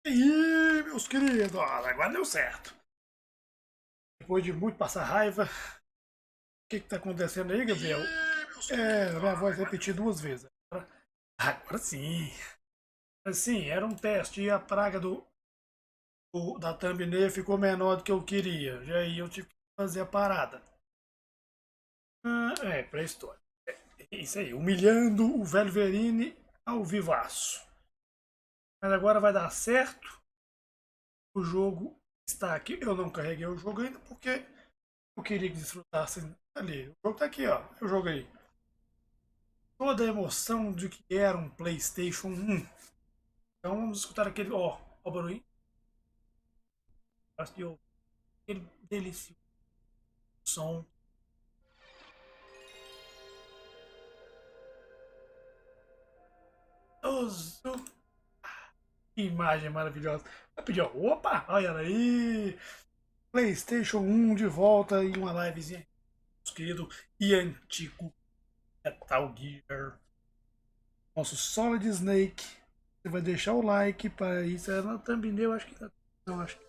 E aí, meus queridos, agora deu certo. Depois de muito passar raiva, o que tá acontecendo aí, Gabriel? Minha voz repetir duas vezes. Agora sim. Assim, era um teste e a praga da thumbnail ficou menor do que eu queria. E aí eu tive que fazer a parada. Pré-história. É isso aí, humilhando o velho Verine ao vivaço. Mas agora vai dar certo. O jogo está aqui. Eu não carreguei o jogo ainda porque eu queria que desfrutassem ali. O jogo tá aqui, ó. Eu joguei. Toda a emoção de que era um PlayStation 1. Então vamos escutar aquele. Ó o barulho. Aquele delicioso som. Que imagem maravilhosa. Rapidinho. Opa! Olha ela aí. PlayStation 1 de volta em uma livezinha. Nosso querido e antigo Metal Gear. Nosso Solid Snake. Você vai deixar o like para isso. É na thumbnail, acho que não, acho que.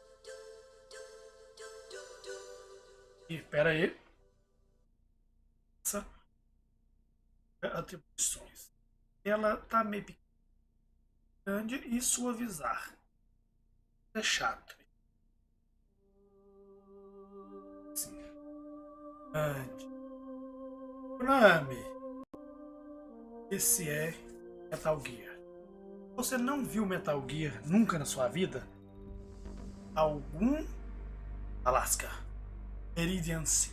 Espera aí. Essa atribuições. Ela tá meio grande e suavizar. É chato. Sim. Konami. Esse é Metal Gear. Você não viu Metal Gear nunca na sua vida? Algum Alaska. Meridian Sea.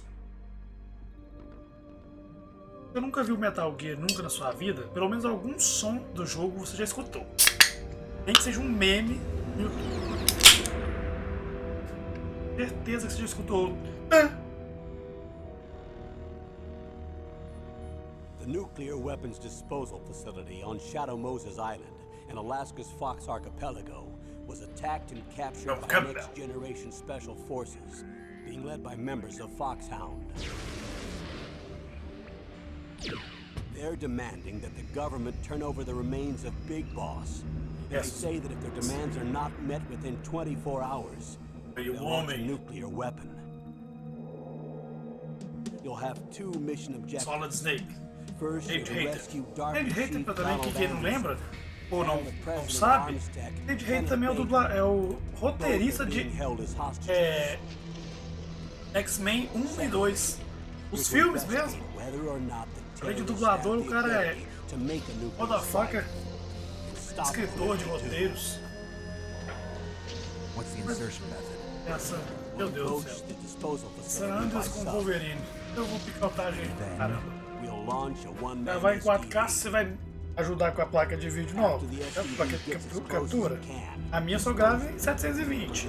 Você nunca viu Metal Gear nunca na sua vida? Pelo menos algum som do jogo você já escutou. Nem que seja um meme no YouTube. Certeza que você já escutou. The nuclear weapons disposal facility on Shadow Moses Island in Alaska's Fox Archipelago was attacked and captured by Next Generation Special Forces, being led by members of Foxhound. They're demanding that the government turn over the remains of Big Boss. They say that if their demands are not met within 24 hours, they'll launch a nuclear weapon. You'll have two mission objectives. Solid Snake. First, David rescue Hater. Dark David Hater, pra também quem não lembra, ou não sabe, David Hater também é o roteirista de X-Men 1 e 2. Os filmes mesmo. Além de dublador, o cara é motherfucker, escritor de roteiros. Essa, meu Deus do céu. Sanders com Wolverine. Eu vou picotar a gente, caramba. Vai em 4K, você vai ajudar com a placa de vídeo nova, placa de captura. A minha só grava em 720.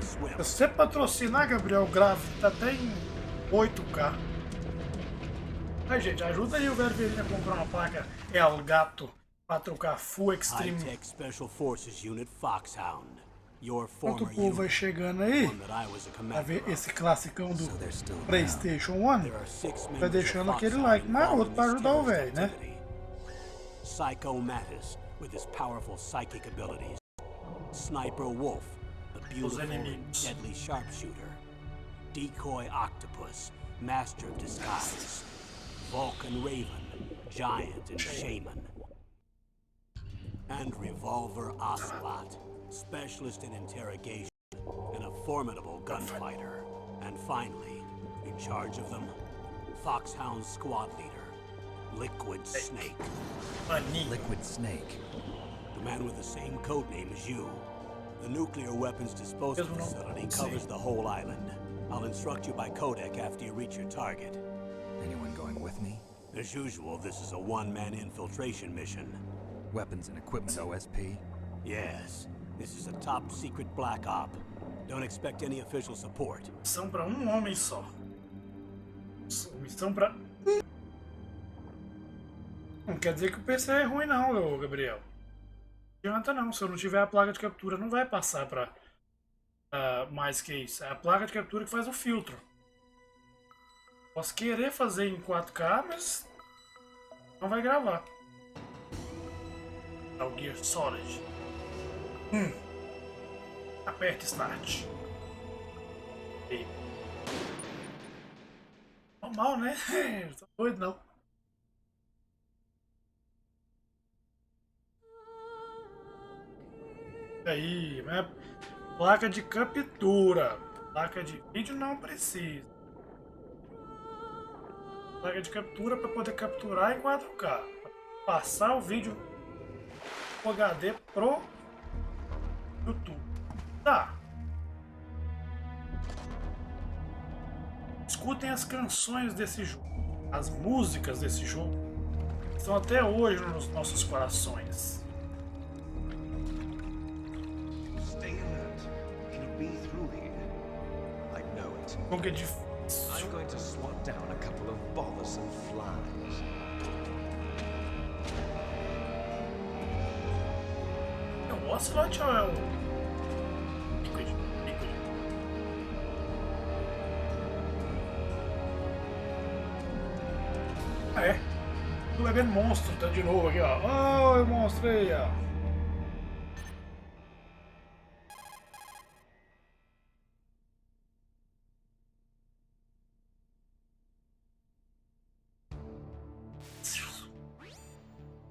Se você patrocinar, Gabriel, grave até em 8K. Aí, gente, ajuda aí o velho Verine a comprar uma placa Elgato 4K Full Extreme. Enquanto o povo vai chegando aí, pra ver esse classicão do PlayStation 1, vai deixando aquele like maroto pra ajudar o velho, né? Psycho Mantis with his powerful psychic abilities. Sniper Wolf, the beautiful and deadly sharpshooter. Decoy Octopus, master of disguise. Vulcan Raven, giant and shaman. And Revolver Ocelot, specialist in interrogation and a formidable gunfighter. And finally, in charge of them, Foxhound squad leader, Liquid Snake. Liquid Snake. The man with the same codename as you. The nuclear weapons disposal facility covers the whole island. I'll instruct you by codec after you reach your target. Anyone going with me? As usual, this is a one-man infiltration mission. Weapons and equipment OSP? Yes. This is a top-secret black op. Don't expect any official support. Missão pra um homem só. Missão pra... Não quer dizer que o PC é ruim não, Gabriel. Não adianta não. Se eu não tiver a placa de captura, não vai passar pra mais que isso. É a placa de captura que faz o filtro. Posso querer fazer em 4K, mas não vai gravar. Metal Gear Solid. aperte Start. E... normal, né? Não tô doido, não. Aí, né? Placa de captura. Placa de vídeo não precisa. Placa de captura para poder capturar em 4K. Passar o vídeo o HD pro YouTube. Tá. Escutem as canções desse jogo. As músicas desse jogo estão até hoje nos nossos corações. Jogo é difícil. I'm going to swat down a couple of bothersome flies. É o Ocelot ou é o Liquid? Ah, é? Tô bebendo monstro, tá de novo aqui, ó. Oh, monstro aí, ó.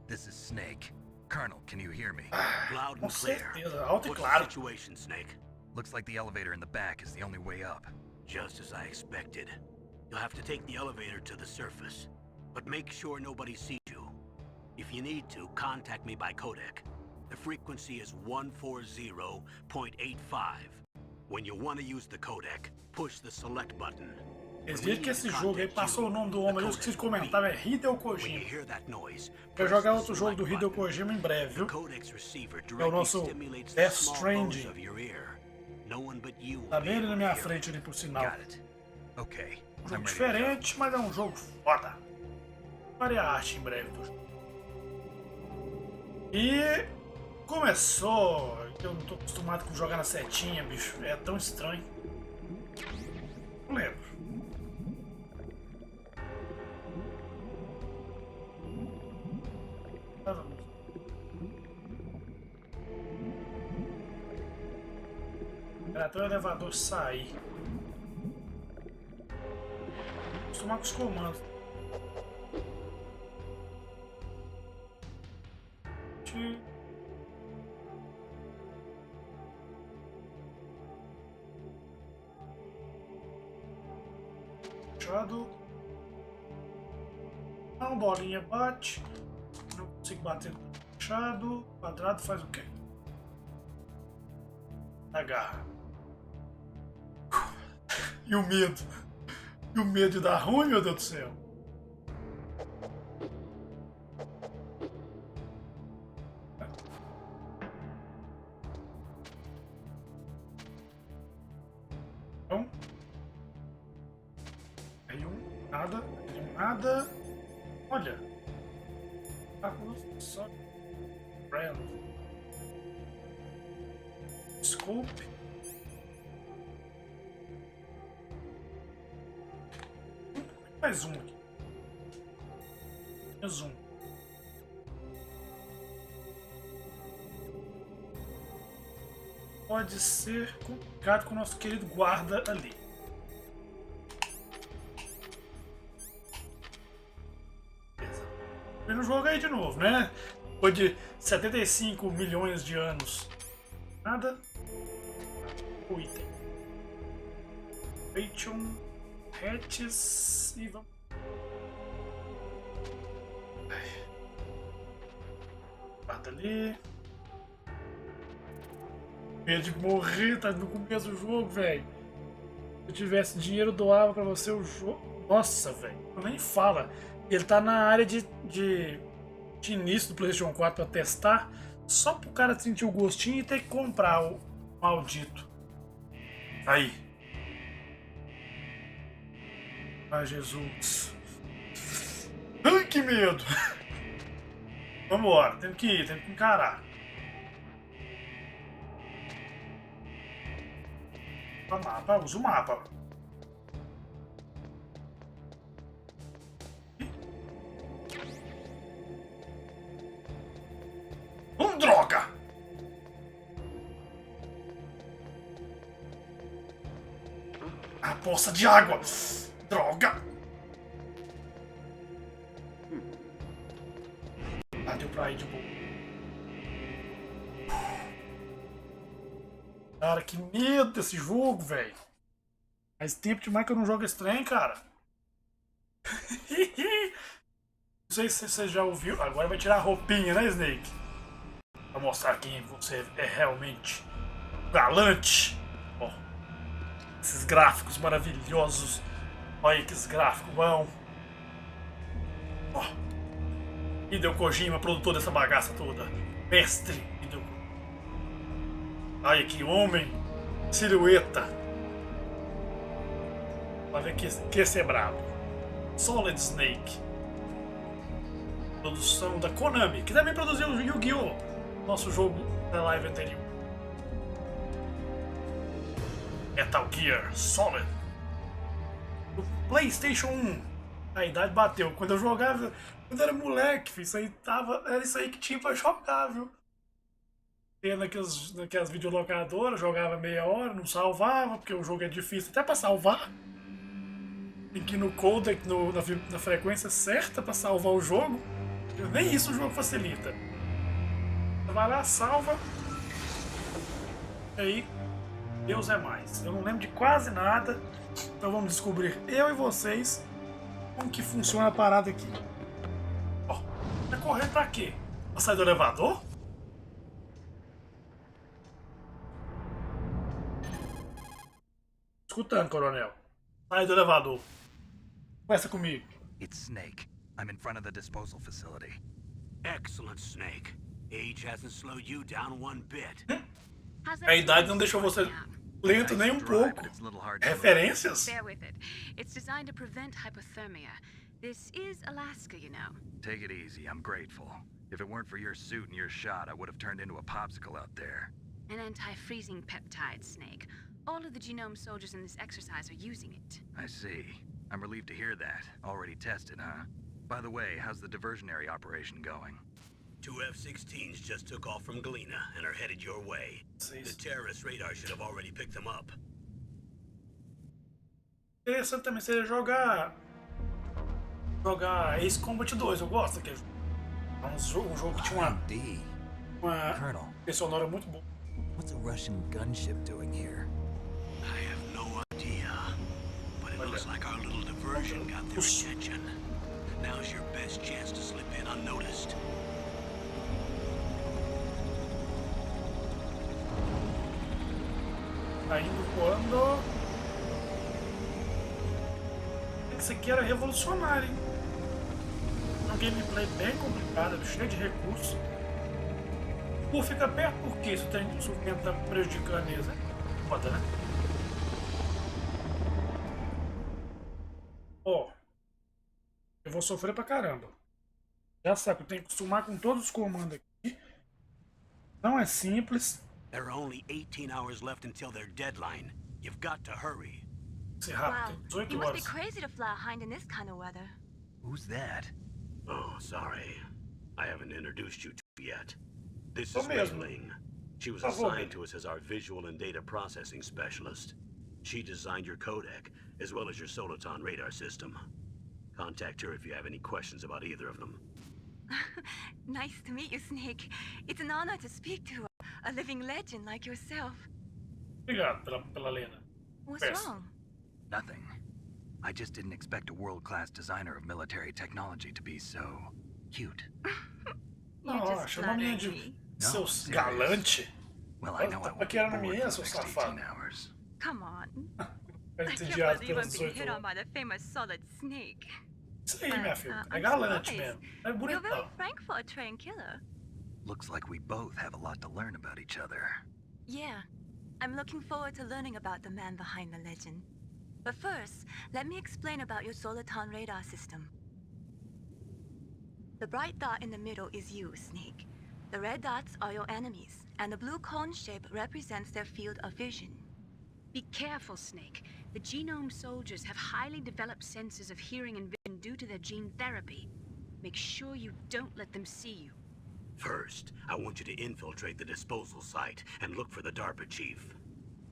This is Snake. Colonel, can you hear me? Loud Com and clear. certeza, alto e What's the claro. situation, Snake? Looks like the elevator in the back is the only way up. Just as I expected. You'll have to take the elevator to the surface. But make sure nobody sees you. If you need to, contact me by codec. The frequency is 140.85. When you want to use the codec, push the select button. Eles viram que esse jogo aí passou o nome do homem, eu esqueci de comentar, é Hideo Kojima. Vai jogar outro jogo do Hideo Kojima em breve, viu? É o nosso Death Stranding. Tá bem ali na minha frente ali por sinal. Okay. Um jogo diferente, mas é um jogo foda. Farei a arte em breve do jogo. E começou. Eu não tô acostumado com jogar na setinha, bicho. É tão estranho. Não lembro. Era até o elevador sair. Acostumar com os comandos. Fechado. Não, bolinha bate. Não consigo bater. Fechado. Quadrado faz o quê? Agarra. E o medo? E o medo de dar ruim, meu Deus do céu? Então. Aí um, nada. Aí um, nada. Olha. Tá com só. Brand. Scope. Mais um aqui. Mais um. Pode ser complicado com o nosso querido guarda ali. Beleza. Vendo o jogo aí de novo, né? Depois de 75 milhões de anos. Nada. O item. Patreon. Hatches e vamos. Guarda ali. Medo de morrer, tá no começo do jogo, velho. Se eu tivesse dinheiro, eu doava pra você o jogo. Nossa, velho. Nem fala. Ele tá na área de início do PlayStation 4 pra testar. Só pro cara sentir o gostinho e ter que comprar o maldito. Aí. Ai, Jesus. Ai, que medo. Vambora, temos que ir, temos que encarar. Mapa, usa o mapa. Droga! A poça de água! Droga! Ah, deu pra ir de boa. Cara, que medo desse jogo, velho. Faz tempo demais que eu não jogo esse trem, cara. Não sei se você já ouviu. Agora vai tirar a roupinha, né, Snake? Pra mostrar quem você é realmente. Galante. Ó, esses gráficos maravilhosos. Olha aí que esse gráfico bom. Ó. E deu Kojima, produtor dessa bagaça toda. Mestre. E deu. Olha que homem. Silhueta. Vai ver que esse é brabo. Solid Snake. Produção da Konami, que também produziu o Yu-Gi-Oh! Nosso jogo da live anterior. Metal Gear Solid. Do PlayStation 1. A idade bateu. Quando eu jogava, quando eu era moleque, era isso aí que tinha pra jogar, viu? Ia naquelas videolocadoras, jogava meia hora, não salvava, porque o jogo é difícil até pra salvar. Tem que ir no codec, na frequência certa pra salvar o jogo. Nem isso o jogo facilita. Você vai lá, salva. E aí, Deus é mais. Eu não lembro de quase nada. Então vamos descobrir, eu e vocês, como que funciona a parada aqui. Ó, vai correr pra quê? Pra sair do elevador? Escutando, coronel. Sai do elevador. Conversa comigo. It's Snake. I'm in front of the disposal facility. Excellent, Snake. Age hasn't slowed you down one bit. A idade não deixou você lento nem um pouco. Referências? Bear with it. It's designed to prevent hypothermia. This is Alaska, you know. Take it easy. I'm grateful. If it weren't for your suit and your shot, I would have turned into a popsicle out there. An anti-freezing peptide, Snake. All of the genome soldiers in this exercise are using it. I see. I'm relieved to hear that. Already tested, huh? By the way, how's the diversionary operation going? 2 F-16s just took off from Galena and are headed your way. The terrorist radar should have already picked them up. Interessante também seria jogar Ace Combat 2, eu gosto daquele jogo. Um jogo que tinha uma trilha sonora muito boa. What's a Russian gunship doing here? I have no idea, but it looks like our little diversion got their attention. Now's your best chance to slip in unnoticed. Tá indo quando... Esse aqui era revolucionário, hein? Um gameplay bem complicado, cheio de recursos. Pô, fica perto porque isso o tempo tá prejudicando eles, né? Foda, né? Ó. Eu vou sofrer pra caramba. Já sabe, eu tenho que acostumar com todos os comandos aqui. Não é simples. There are only 18 hours left until their deadline. You've got to hurry. Esse rápido, tem 18 you must be horas. crazy to fly hind in this kind of weather. Who's that? Oh, sorry. I haven't introduced you to yet. This Oh, is mesmo. Ling. She was Oh, assigned okay. to us as our visual and data processing specialist. She designed your codec, as well as your Soliton radar system. Contact her if you have any questions about either of them. Nice to meet you, Snake. It's an honor to speak to a living legend like yourself. Obrigado pela lenda. What's Yes. wrong? Nothing. I just didn't expect a world-class designer of military technology to be so cute. You Não, just chamou a menina flattered de me. seu serious. galante. Well, I know I Tá won't be paquerando a bored menina, for seu the next safado. 18 hours. Come on. Vai I ser can't entediado believe pelas I'm being 18 hit on horas. by the famous Solid Snake. Isso aí, minha filha. É I'm galante surprised. mesmo. É You're very bonitão. frank for a trained killer. Looks like we both have a lot to learn about each other. Yeah. I'm looking forward to learning about the man behind the legend. But first, let me explain about your Soliton radar system. The bright dot in the middle is you, Snake. The red dots are your enemies, and the blue cone shape represents their field of vision. Be careful, Snake. The genome soldiers have highly developed senses of hearing and vision due to their gene therapy. Make sure you don't let them see you. First, I want you to infiltrate the disposal site and look for the DARPA chief.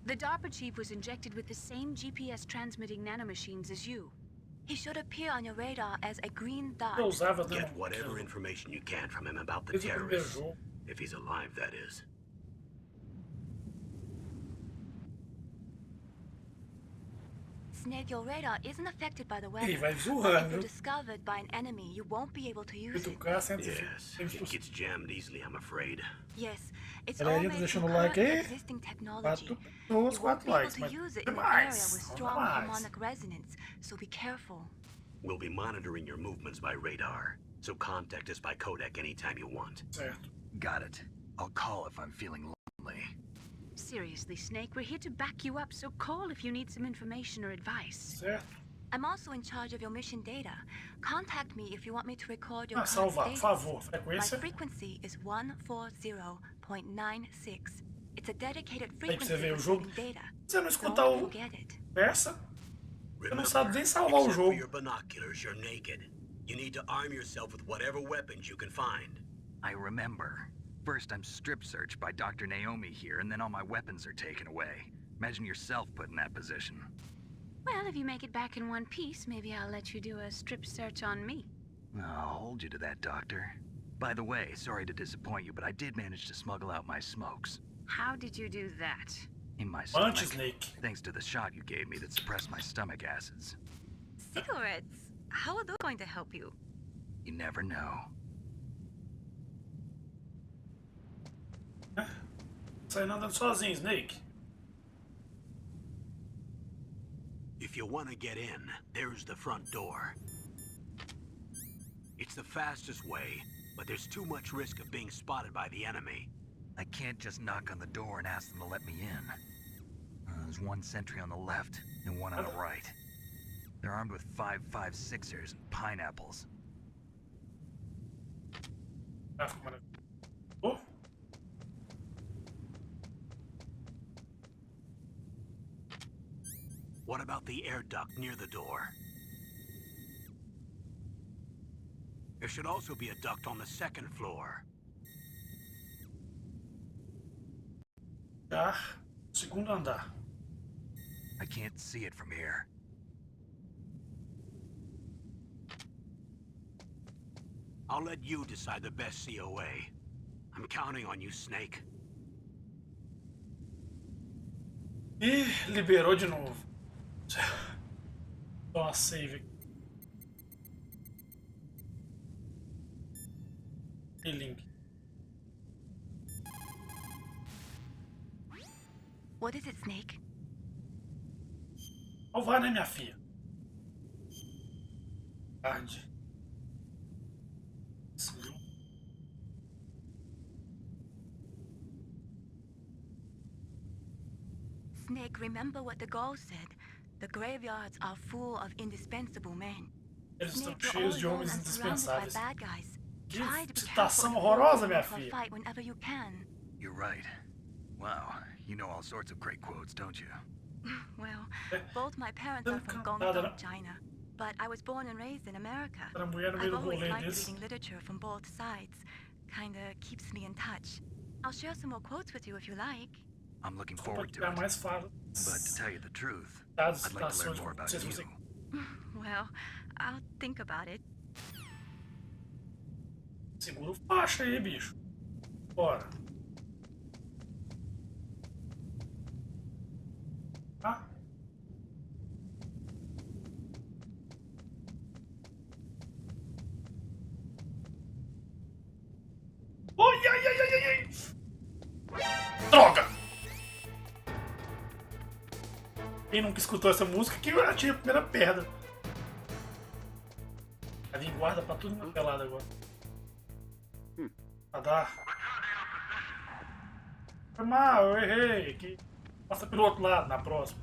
The DARPA chief was injected with the same GPS-transmitting nanomachines as you. He should appear on your radar as a green dot. Eu usava Get whatever information you can from him about the desde o primeiro terrorists. jogo. If he's alive, that is. Snake, your radar isn't affected by the Ih, weather. vai But zoando, if you're viu? discovered by an enemy, you won't be able to use it. 8K, 120 Yes, it frames gets jammed easily, I'm afraid. Yes, it's Galerinha, all tá made deixando from o like current aí? existing technology. 4 pessoas, You 4 won't be able likes, to mas use it tem in an area mais. with Vamos strong mais. harmonic resonance, so be careful. We'll be monitoring your movements by radar, so contact us by codec anytime you want. Certo. Got it. I'll call if I'm feeling lonely. Seriously, Snake, we're here to back you up, so call if you need some information or advice. Certo. I'm also in charge of your mission data. Contact me if you want me to record your Ah, current salvar, por status. favor. My Frequência. frequency is 140.96. It's a dedicated Aí pra frequency você ver o for jogo. saving data. Se você não escutar Don't o forget it. conversa, você não sabe nem salvar o except for jogo. your binoculars, you're naked. You need to arm yourself with whatever weapons you can find. I remember. First, I'm strip searched by Dr. Naomi here, and then all my weapons are taken away. Imagine yourself put in that position. Well, if you make it back in one piece, maybe I'll let you do a strip search on me. I'll hold you to that, Doctor. By the way, sorry to disappoint you, but I did manage to smuggle out my smokes. How did you do that? In my Punch, stomach, Snake. thanks to the shot you gave me that suppressed my stomach acids. Cigarettes? How are those going to help you? You never know. Saindo andando sozinho, Snake. If you want to get in, there's the front door. It's the fastest way, but there's too much risk of being spotted by the enemy. I can't just knock on the door and ask them to let me in. There's one sentry on the left and one on the right. They're armed with 5.56ers and pineapples. Ah, ficou maravilhoso. Oh, What about the air duct near the door? There should also be a duct on the second floor. já. Segundo andar. I can't see it from here. I'll let you decide the best COA. I'm counting on you, Snake. Ih, liberou de novo. Dá uma save aqui. E link. What is it, Snake? Salvar, né, minha filha? Tarde. Sim. Snake, remember what the goal said. The graveyards are full of indispensable men. Eles estão Snake, you're cheios de all homens alone and surrounded by indispensáveis. bad guys. Que Try to be citação careful and horrorosa, avoid minha getting into a filha. fight whenever you can. You're right. Wow, you know all sorts of great quotes, don't you? Well, both my parents are from Nada, Guangdong, não. China, but I was born and raised in America. Era a mulher no meio I've do always rolê liked desse. reading literature from both sides. Kinda keeps me in touch. I'll share some more quotes with you if you like. I'm looking forward to Compartilhar it. mais falas. But to tell you the truth, Dados, I'd like to learn citações, more não about sei se you. você Well, I'll think about it. segura o faixa aí, bicho. Bora. Ah. Oi, ai, ai, ai, ai, ai. Droga! Quem nunca escutou essa música, que eu atirei a primeira pedra. A vir guarda pra tudo na pelada agora. Pra dar. Foi mal, eu errei. Aqui. Passa pelo outro lado, na próxima.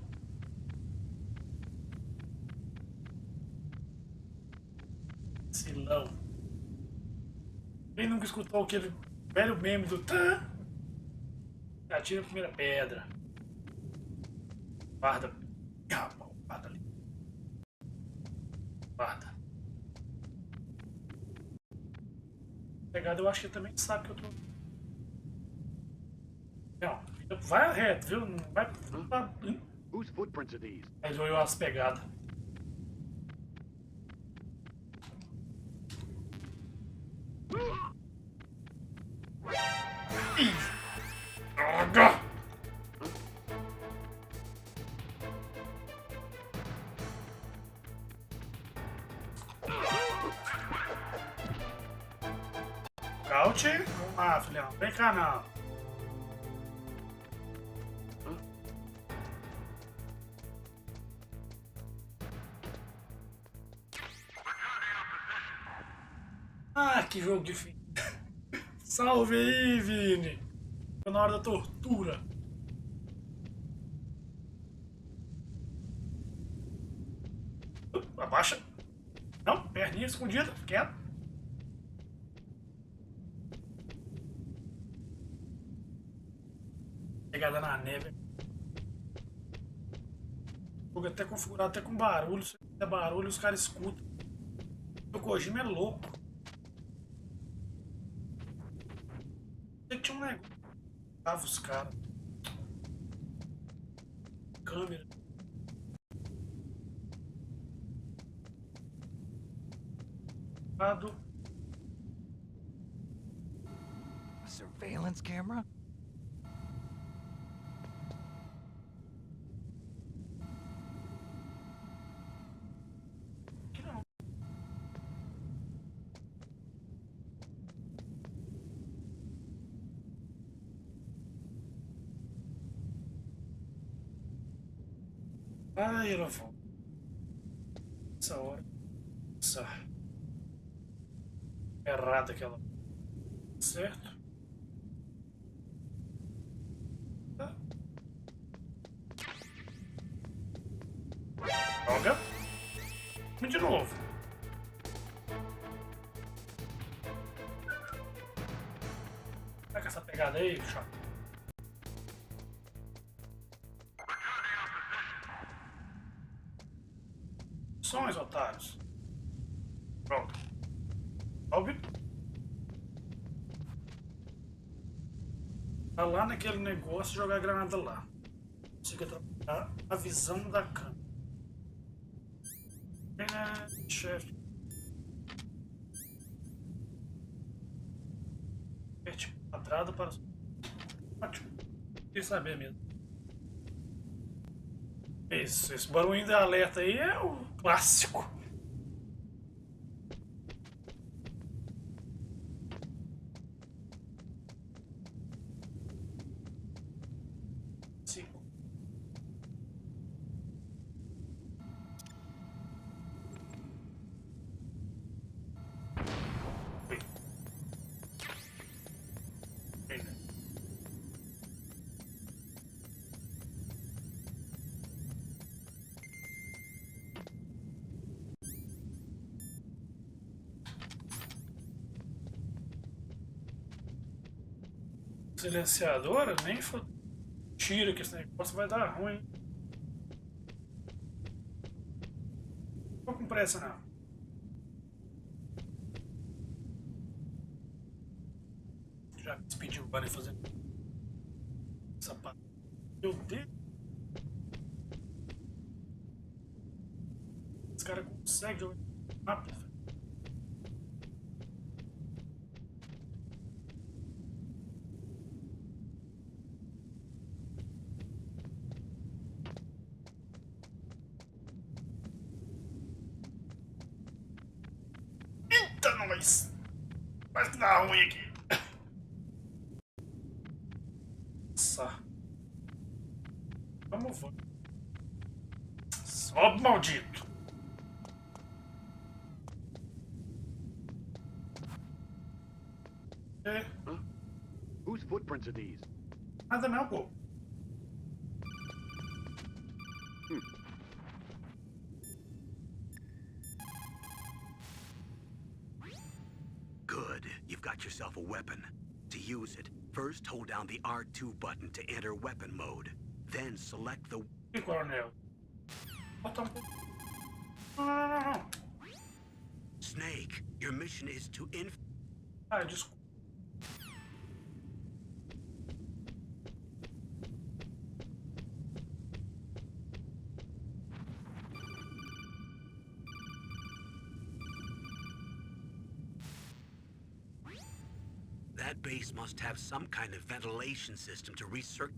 Silão. Quem nunca escutou aquele velho meme do Tã? Atira a primeira pedra. Guarda. Calma, guarda ali. Guarda. Pegada, eu acho que ele também sabe que eu tô. Não, vai reto, viu? Não vai pra footprints are these? Ele olhou as pegadas. Ih! Droga! Caute? Vamos lá, filhão. Vem cá, não. Ah, que jogo difícil. Salve aí, Vini. Tô na hora da tortura. Abaixa. Não, perninha escondida. Quieto. Pegada na neve. O jogo é até configurado até com barulho. Se der barulho, os caras escutam. O Kojima é louco. Tem que tinha um negócio. Tava os caras. Câmera. Lado. A surveillance camera? Aqui não. Ai, ela volta. Essa hora. Essa. Errada aquela. Certo? Tá. Joga. Vamos de novo. Vai com essa pegada aí, chato. Sons, otários. Pronto. Sobe. Tá lá naquele negócio jogar a granada lá. Consigo atrapalhar a visão da câmera. Chefe. Aperte quadrado para. Ótimo. Queria saber mesmo. Isso, esse barulho de alerta aí é o clássico. Sim. Oi. Oi, né? Silenciadora? Nem tira que esse negócio vai dar ruim. Não tô com pressa não. Já despediu o Bora fazendo essa parte. Meu Deus! Esse cara consegue jogar rápido. Eita, nós! Parece que dá ruim aqui. Nossa. Vamos. Sobe, maldito. É. Huh? Whose footprints are these? Nada não, pô. Good. You've got yourself a weapon. To use it, first hold down the R2 button to enter weapon mode. Then select the... E coronel? Bota um pouco. Não. Snake, your mission is to Ah, desculpa. That base must have some kind of ventilation system to recirculate.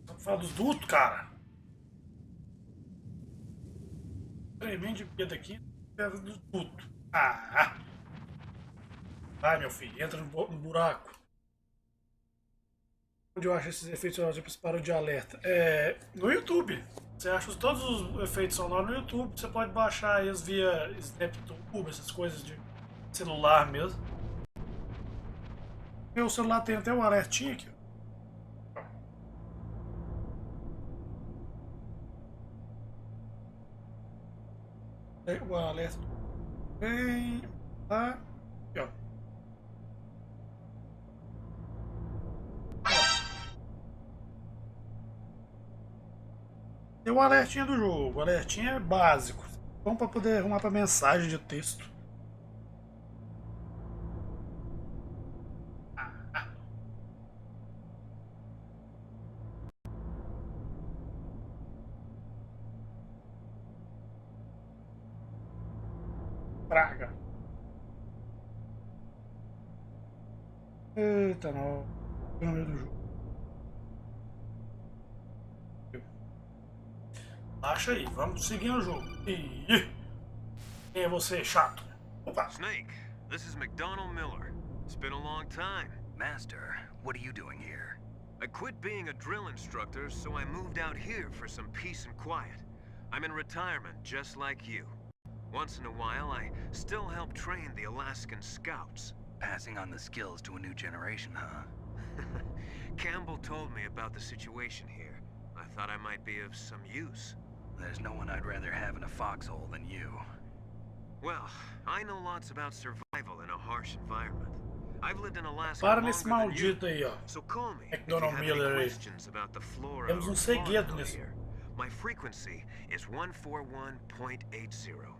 Vamos falar dos dutos, cara. Tremendo de medo aqui. Pedra dos dutos. Ah! Vai, meu filho, entra no buraco. Onde eu acho esses efeitos sonoros para o de alerta? No YouTube. Você acha todos os efeitos sonoros no YouTube. Você pode baixar eles via SnapTube, essas coisas de celular mesmo. Meu celular tem até um alertinho aqui. O alerta vem lá. Aqui, ó. Tem o alertinho do jogo. O alertinho é básico. Bom para poder arrumar para mensagem de texto. Praga. Eita, não. No meio do jogo. Baixa aí, vamos seguir o jogo. Ih, quem é você, chato? Opa! Snake, this is McDonald Miller. It's been a long time. Master, what are you doing here? I quit being a drill instructor, so I moved out here for some peace and quiet. I'm in retirement, just like you. Once in a while, I still help train the Alaskan Scouts. Passing on the skills to a new generation, huh? Campbell told me about the situation here. I thought I might be of some use. There's no one I'd rather have in a foxhole than you. Well, I know lots about survival in a harsh environment. I've lived in Alaska Para longer nesse than you, maldito aí, ó. so call me if you McDonald have Miller any aí. questions about the flora Temos or segredo fauna nisso. here. My frequency is 141.80.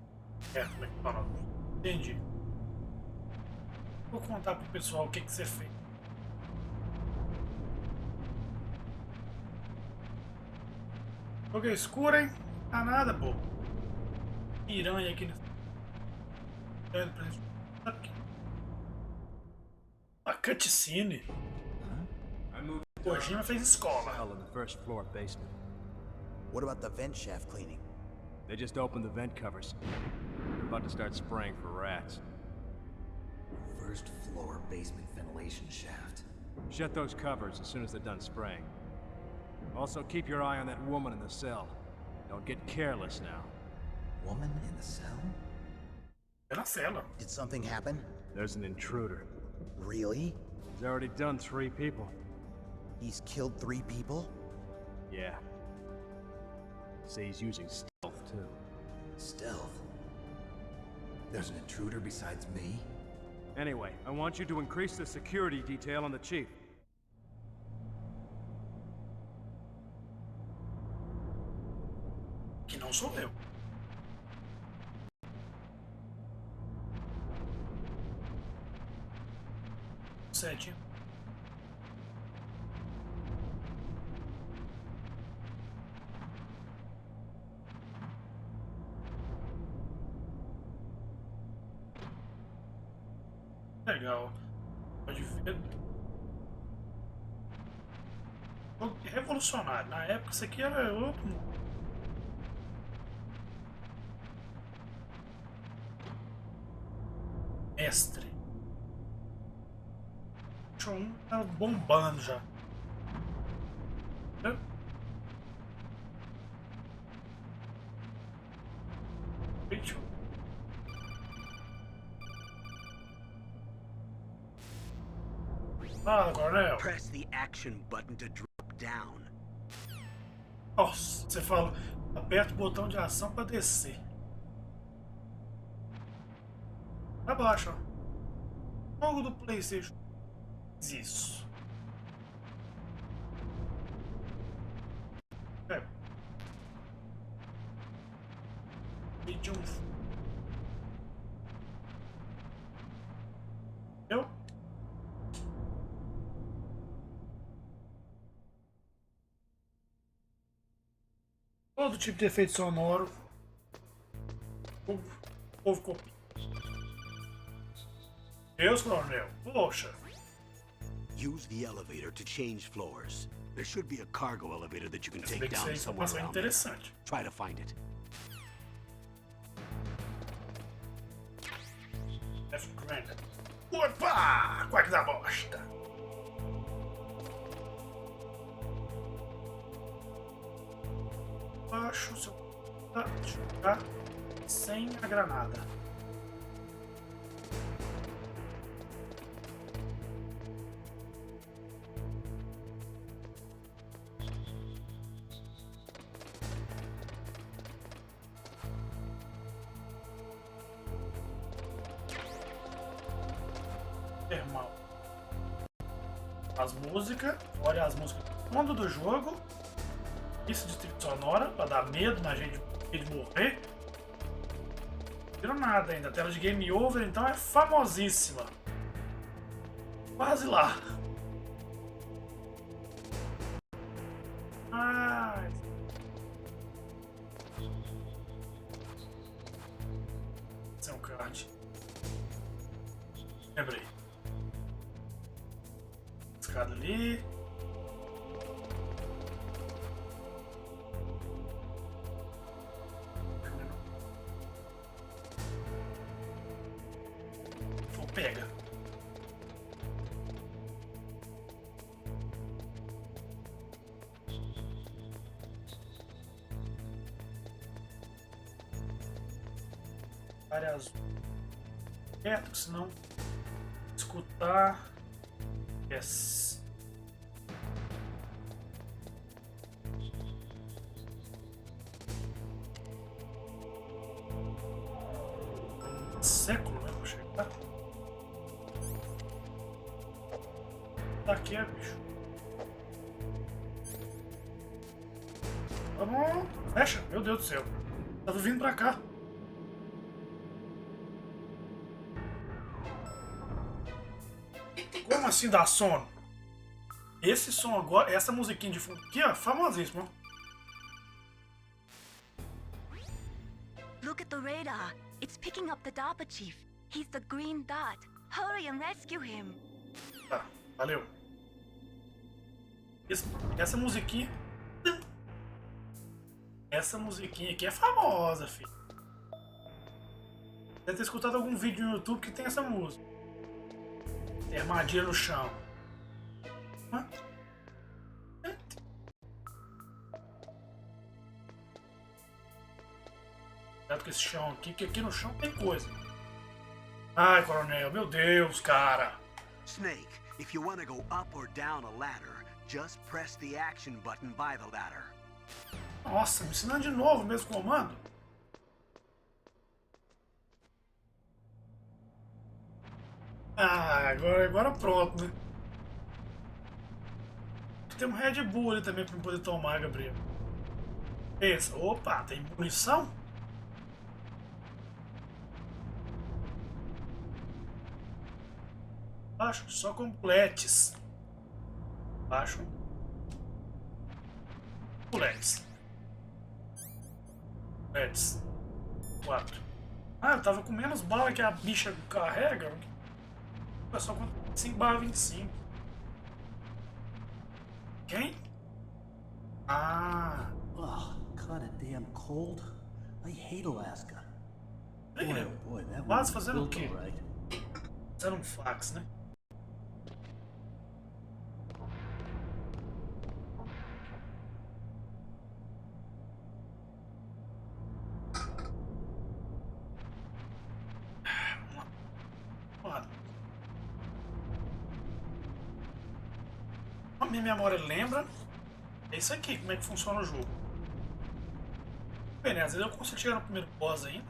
McDonald. Entendi. Vou contar pro pessoal o que você fez. Jogo é escuro, hein? Ah, nada, pô. Piranha aqui nesse. A cutscene. Kojima fez escola. Hell in the first floor basement. What about the vent shaft cleaning? They just opened the vent covers. They're about to start spraying for rats. First floor basement ventilation shaft. Shut those covers as soon as they're done spraying. Also, keep your eye on that woman in the cell. Don't get careless now. Woman in the cell? Era cela. Did something happen? There's an intruder. Really? He's already done 3 people. He's killed 3 people? Yeah. Say he's using stealth, too. Stealth? There's an intruder besides me? Anyway, I want you to increase the security detail on the chief. Que não sou eu. Sete. Legal. Pode ver. Revolucionário. Na época isso aqui era outro mundo. Mestre. Um tá bombando já. Bicho. Fala, Coronel. Press the action button to drop down. Nossa, você fala, aperta o botão de ação para descer. Abaixa, ó. Jogo do PlayStation. Isso. Vídeo. Eu? Todo tipo de efeito sonoro. O povo copia. Deus, Coronel. Poxa. Use the elevator to change floors. There should be a cargo elevator that you can take down Isso é somewhere informação around there. interessante. Try to find it. Opa! Quack da bosta! Baixo seu jogar sem a granada. Termal. As músicas, olha as músicas do fundo do jogo. Isso de trilha sonora, pra dar medo na gente de morrer. Não viram nada ainda. A tela de game over então é famosíssima. Quase lá. Ai. Esse é um card. Lembrei. Escada ali. Pega. Área azul. Perto, senão escutar. Yes. Século, né? Vou chegar. Tá aqui, bicho. Tá bom. Fecha. Meu Deus do céu. Tava vindo pra cá. Como assim dá sono? Esse som agora, essa musiquinha de fundo aqui, ó, famosíssimo. Look at the radar. It's picking up the DARPA chief. He's the green dot. Hurry and rescue him. Tá, valeu. Essa musiquinha. Essa musiquinha aqui é famosa, filho. Deve ter escutado algum vídeo no YouTube que tem essa música. Tem armadilha no chão. Hã? Cuidado com esse chão aqui, que aqui no chão tem coisa. Ai, coronel, meu Deus, cara. Snake, if you want to go up or down a ladder, just press the action button by the ladder. Nossa, me ensinando de novo o mesmo comando. Ah, agora pronto, né? Tem um Red Bull ali também pra poder tomar, Gabriel. Pensa, opa, tem munição? Baixo, só completes. Baixo. Completes. Completes. 4. Ah, eu tava com menos bala que a bicha carrega. É só com 5 barra 25. Quem? Ah. Oh, kinda damn cold. I hate Alaska. Boy, boy, that Mas one was fazendo o built quê? all right. Fazendo um fax, né? A minha memória lembra. É isso aqui, como é que funciona o jogo. Bem, né? Às vezes eu consigo chegar no primeiro boss ainda.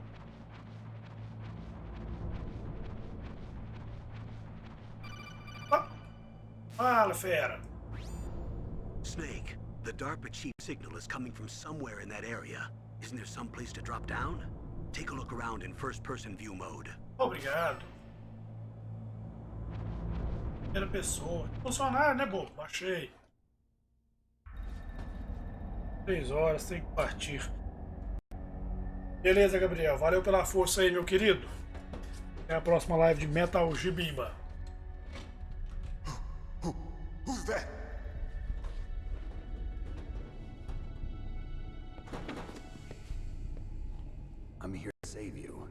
Ah. Fala, fera. Snake, the DARPA chief signal is coming from somewhere in that area. Isn't there some place to drop down? Take a look around in first-person view mode. Obrigado. Primeira pessoa. Funcionário, né, bobo? Achei. 3 horas, tem que partir. Beleza, Gabriel. Valeu pela força aí, meu querido. Até a próxima live de Metal Gibimba. I'm here to save you.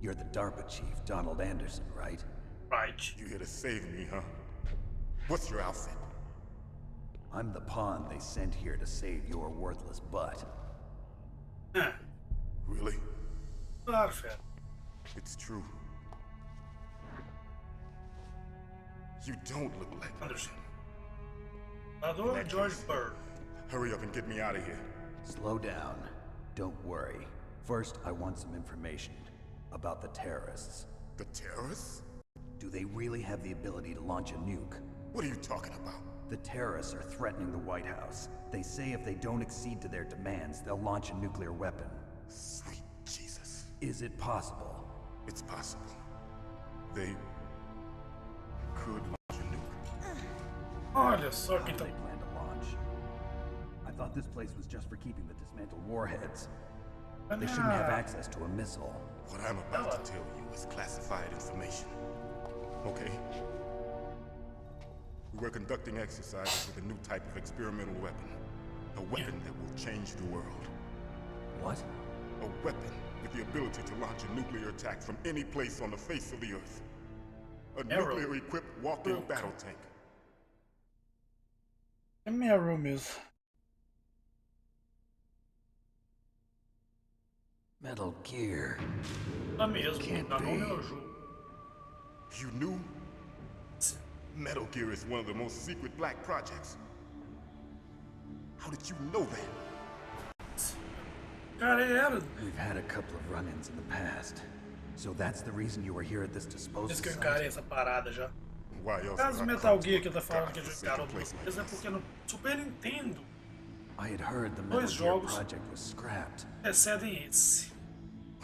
You're the DARPA chief, Donald Anderson, right? Right. You here to save me, huh? What's your outfit? I'm the pawn they sent here to save your worthless butt. Really? Perfect. It's true. You don't look like Anderson. Adoro George Bird. Hurry up and get me out of here. Slow down. Don't worry. First, I want some information about the terrorists. The terrorists? Do they really have the ability to launch a nuke? What are you talking about? The terrorists are threatening the White House. They say if they don't accede to their demands, they'll launch a nuclear weapon. Sweet Jesus. Is it possible? It's possible. They could launch a nuke. Olha só How quem do tá. they plan to launch? I thought this place was just for keeping the dismantled warheads. They shouldn't have access to a missile. What I'm about to tell you is classified information. Okay? We were conducting exercises with a new type of experimental weapon. A weapon that will change the world. What? A weapon with the ability to launch a nuclear attack from any place on the face of the Earth. A nuclear-equipped walking battle tank. É Meryl mesmo. Metal Gear. Tá mesmo, Can't tá no be. meu jogo. You knew? Metal Gear is one of the most secret black projects. How did you know that? Cara, era. We've had a couple of run-ins in the past. So that's the reason you were here at this disposal Diz que eu site? encarei essa parada já. Why else Caso would I Metal come Gear to que tá falando que a eles jogaram godforsaken place duas like vezes é this? porque no Super Nintendo I had heard the Metal dois Gear jogos project was scrapped. precedem esse.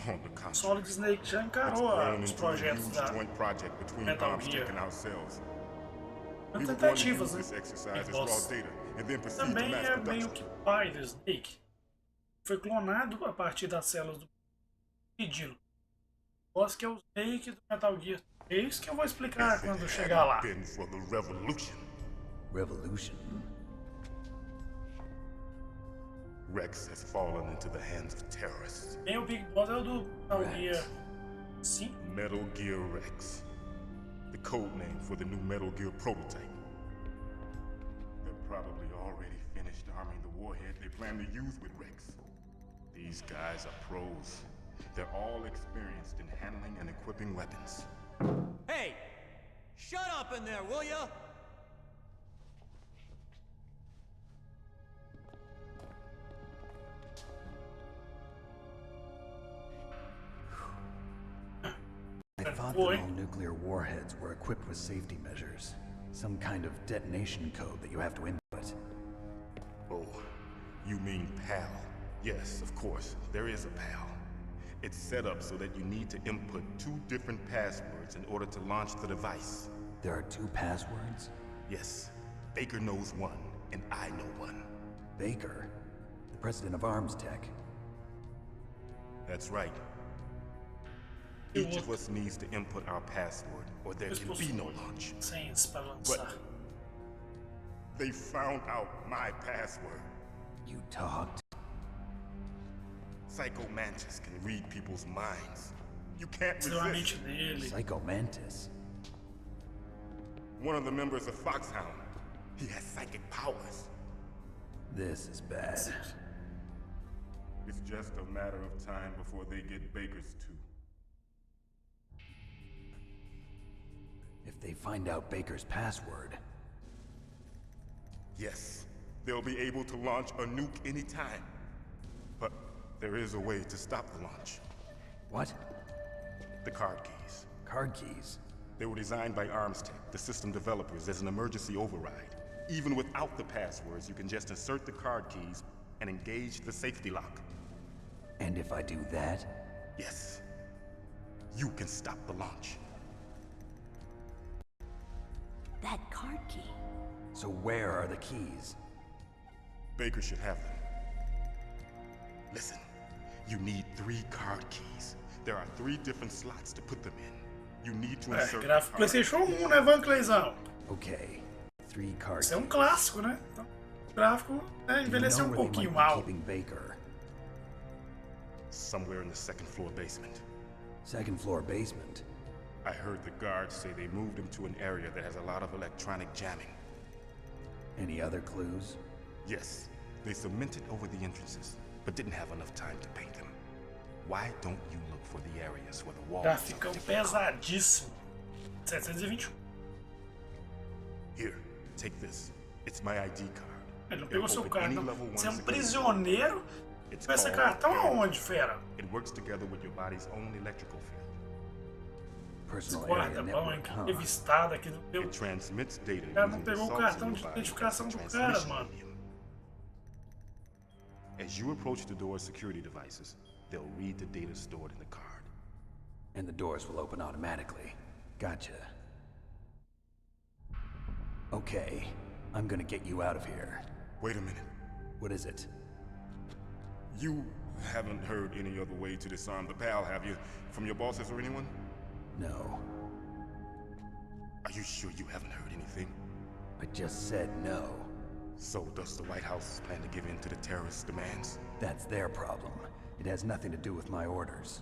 On the contrary, Solid Snake já it's encarou grown os into a projetos huge da joint project between Metal Armstrong Gear. and ourselves. As We were going to tentativas, use né? this exercise as Boss. raw data and then proceed to Também mass é meio production. que pai do Snake. Foi clonado a partir das células do pedido. Boss que é o Snake do Metal Gear. É isso que eu vou explicar quando eu chegar lá. Been for the revolution. Revolution? Rex has fallen into the hands of terrorists. Tem o Big Boss é o do Metal Gear 5. Metal Gear Rex. The code name for the new Metal Gear prototype. They're probably already finished arming the warhead they plan to use with Rex. These guys are pros. They're all experienced in handling and equipping weapons. Hey! Shut up in there, will ya? I thought that all nuclear warheads were equipped with safety measures. Some kind of detonation code that you have to input. Oh, you mean PAL? Yes, of course, there is a PAL. It's set up so that you need to input 2 different passwords in order to launch the device. There are 2 passwords? Yes, Baker knows one, and I know one. Baker? The president of Arms Tech. That's right. Each of us needs to input our password, or there can be no launch. Senhas para But lançar. they found out my password. You talked? Psycho Mantis can read people's minds. You can't Deu a resist. mente dele. Psycho Mantis? One of the members of Foxhound. He has psychic powers. This is bad. It's just a matter of time before they get Baker's too. If they find out Baker's password... Yes, they'll be able to launch a nuke anytime. But there is a way to stop the launch. What? The card keys. Card keys? They were designed by Armstech, the system developers, as an emergency override. Even without the passwords, you can just insert the card keys and engage the safety lock. And if I do that? Yes. You can stop the launch. That card key. So where are the keys? Baker should have them. Listen, you need 3 card keys. There are 3 different slots to put them in. You need to insert the Gráfico card. PlayStation 1, né, Van Cleizão? Okay, 3 card Isso é keys. clássico, né? Então, o gráfico Do you envelheceu know where they pouquinho might be mal. keeping Baker? Somewhere in the second floor basement. Second floor basement? I heard the guards say they moved him to an area that has a lot of electronic jamming. Any other clues? Yes, they cemented over the entrances, but didn't have enough time to paint them. Why don't you look for the areas where the walls Gráfico pesadíssimo. 721. Here, take this. It's my ID card. Ele não pegou seu Open cartão. any level Você é one prisioneiro? Com esse cartão aonde, fera? It works together with your body's own electrical field. Personal area Guarda, network, huh? revistado aqui no meu. It transmits data O cara não using the pegou o salts cartão in de your body identificação as a do cara, transmission mano. medium. As you approach the door's security devices, they'll read the data stored in the card. And the doors will open automatically. Gotcha. Okay, I'm gonna get you out of here. Wait a minute. What is it? You haven't heard any other way to disarm the PAL, have you? From your bosses or anyone? No. Are you sure you haven't heard anything? I just said no. So does the White House plan to give in to the terrorists' demands? That's their problem. It has nothing to do with my orders.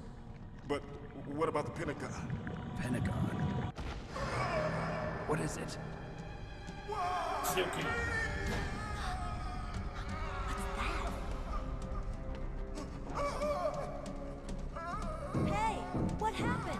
But what about the Pentagon? Pentagon? What is it? Sei o quê? Hey, what happened?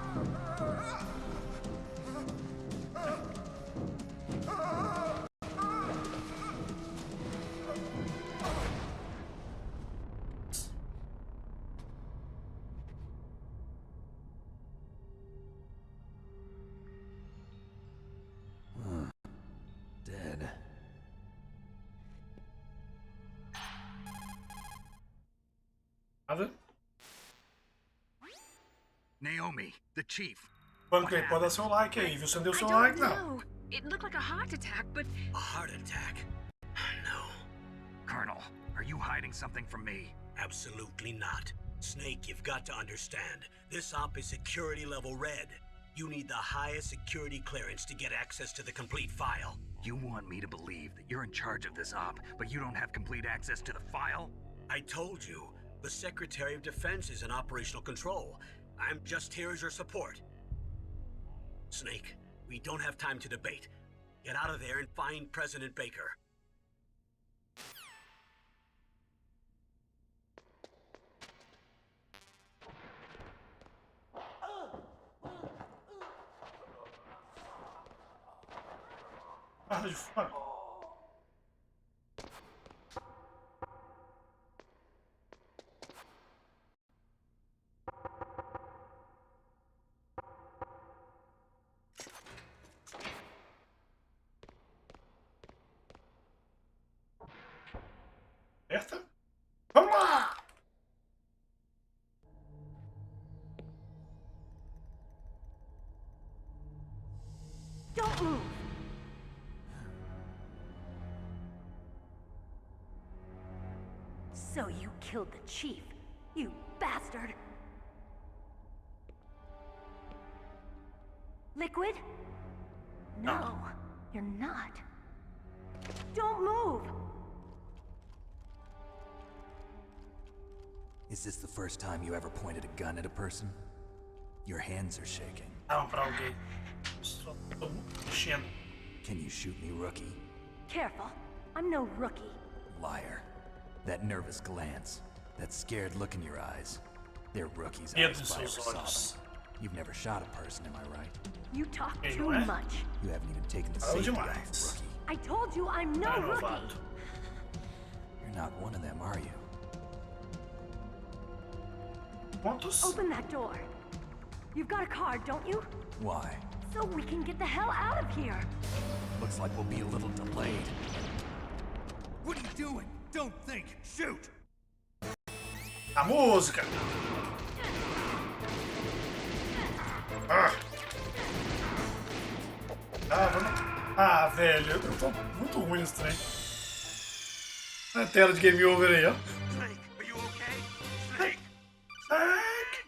Dead. Nada? Naomi, the chief. Pode dar seu like aí, viu? Você não deu seu I don't like, não. know. It looked like a heart attack, but A heart attack? No, Colonel, are you hiding something from me? absolutely not. Snake, you've got to understand. This op is security level red. You need the highest security clearance to get access to the complete file. You want me to believe that you're in charge of this op, but you don't have complete access to the file? I told you, the Secretary of Defense is in operational control. I'm just here as your support. Snake, we don't have time to debate. Get out of there and find President Baker. Guarda de fora. Aperta. Vamos lá! Don't move! So you killed the chief, you bastard! Liquid? No, you're not. Don't move! Is this the first time you ever pointed a gun at a person? Your hands are shaking. Arma pra alguém. Só tô mexendo. Can you shoot me, rookie? Careful, I'm no rookie. Liar. That nervous glance, that scared look in your eyes. They're rookies. Medo eyes nos if I ever seus saw olhos. them. You've never shot a person, am I right? You talk Ei, too não é? much. You haven't even taken the Falou safety demais. off, rookie. I told you I'm no Tá rookie. renovado. You're not one of them, are you? Quantos? Open that door. You've got a card, don't you? Why? So we can get the hell out of here. Looks like we'll be a little delayed. What are you doing? Don't think. Shoot! A música! Ah! Ah, vamos... Ah, velho, eu tô muito ruim nesse trem. A tela de game over aí, ó. Snake, are you okay? Snake! Snake!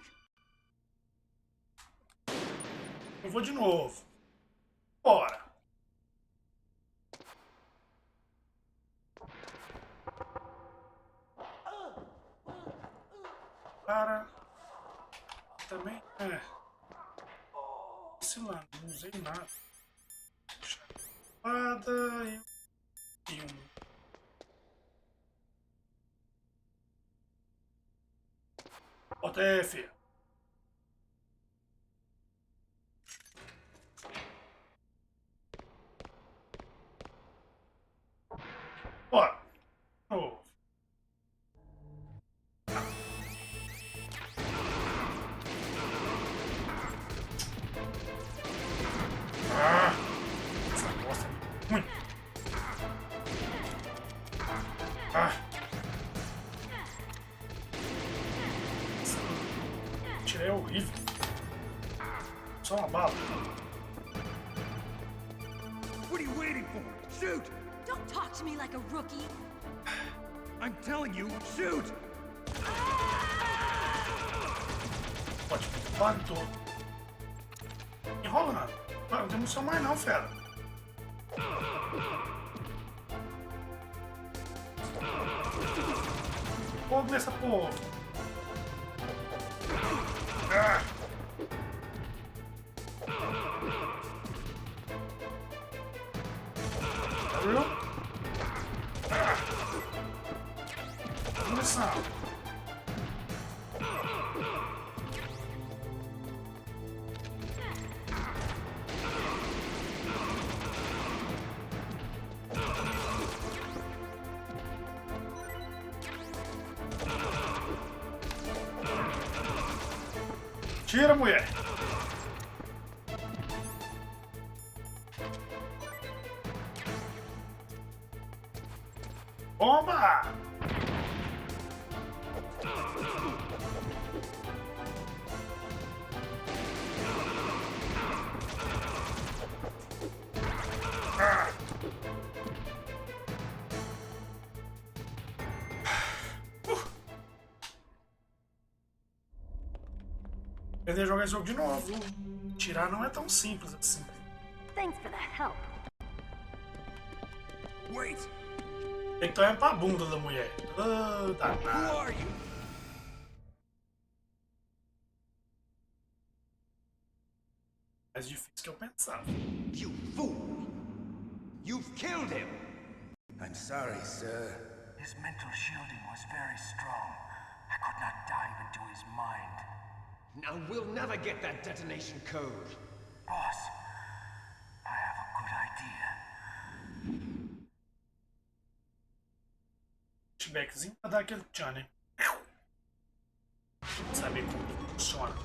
Eu vou de novo. Bora! para. Também é. Esse lá, não usei nada. Espada e um. Bota F. Bora. Oh. Ah, essa bosta é ruim. Ah. Esse é horrível. Só uma bala. What are you waiting for? Shoot! Don't talk to me like a rookie. I'm telling you, shoot! Pode vale todo. Enrola nada. Não tem munição mais não, fera. Fogo nessa porra. Ah. Viu? Ah. Munição. Tira, mulher! Bomba! Ah. Perder jogar esse jogo de novo. Tirar não é tão simples assim. Thanks for the help. Wait! Tem que tornar pra bunda da mulher. Oh, Who are you? Mais difícil que eu pensava. You fool! You've killed him! I'm sorry, sir. His mental shielding was very strong. I could not dive into his mind. Now we'll never get that detonation code. Boss, I have a good idea. Flashbackzinho pra dar aquele tchan, né? Saber como funciona.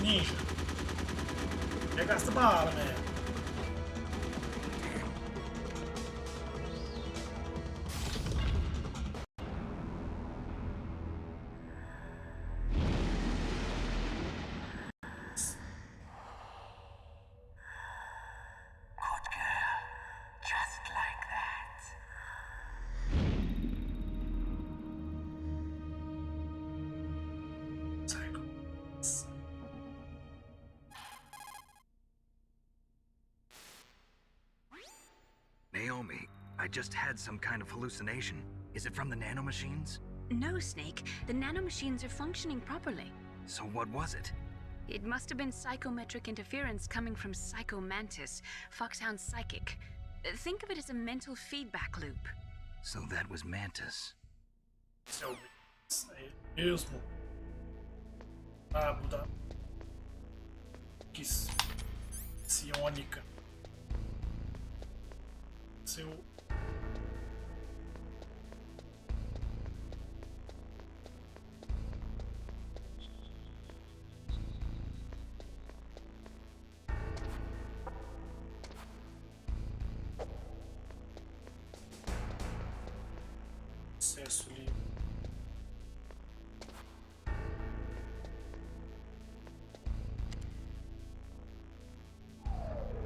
Ninja. Já gasta bala, né? Naomi, I just had some kind of hallucination. Is it from the nanomachines? No, Snake. The nanomachines are functioning properly. So what was it? It must have been psychometric interference coming from Psycho Mantis, Foxhound's psychic. Think of it as a mental feedback loop. So that was Mantis. Seu mesmo. Rabo da. Que psionica. Seu. Acesso livre.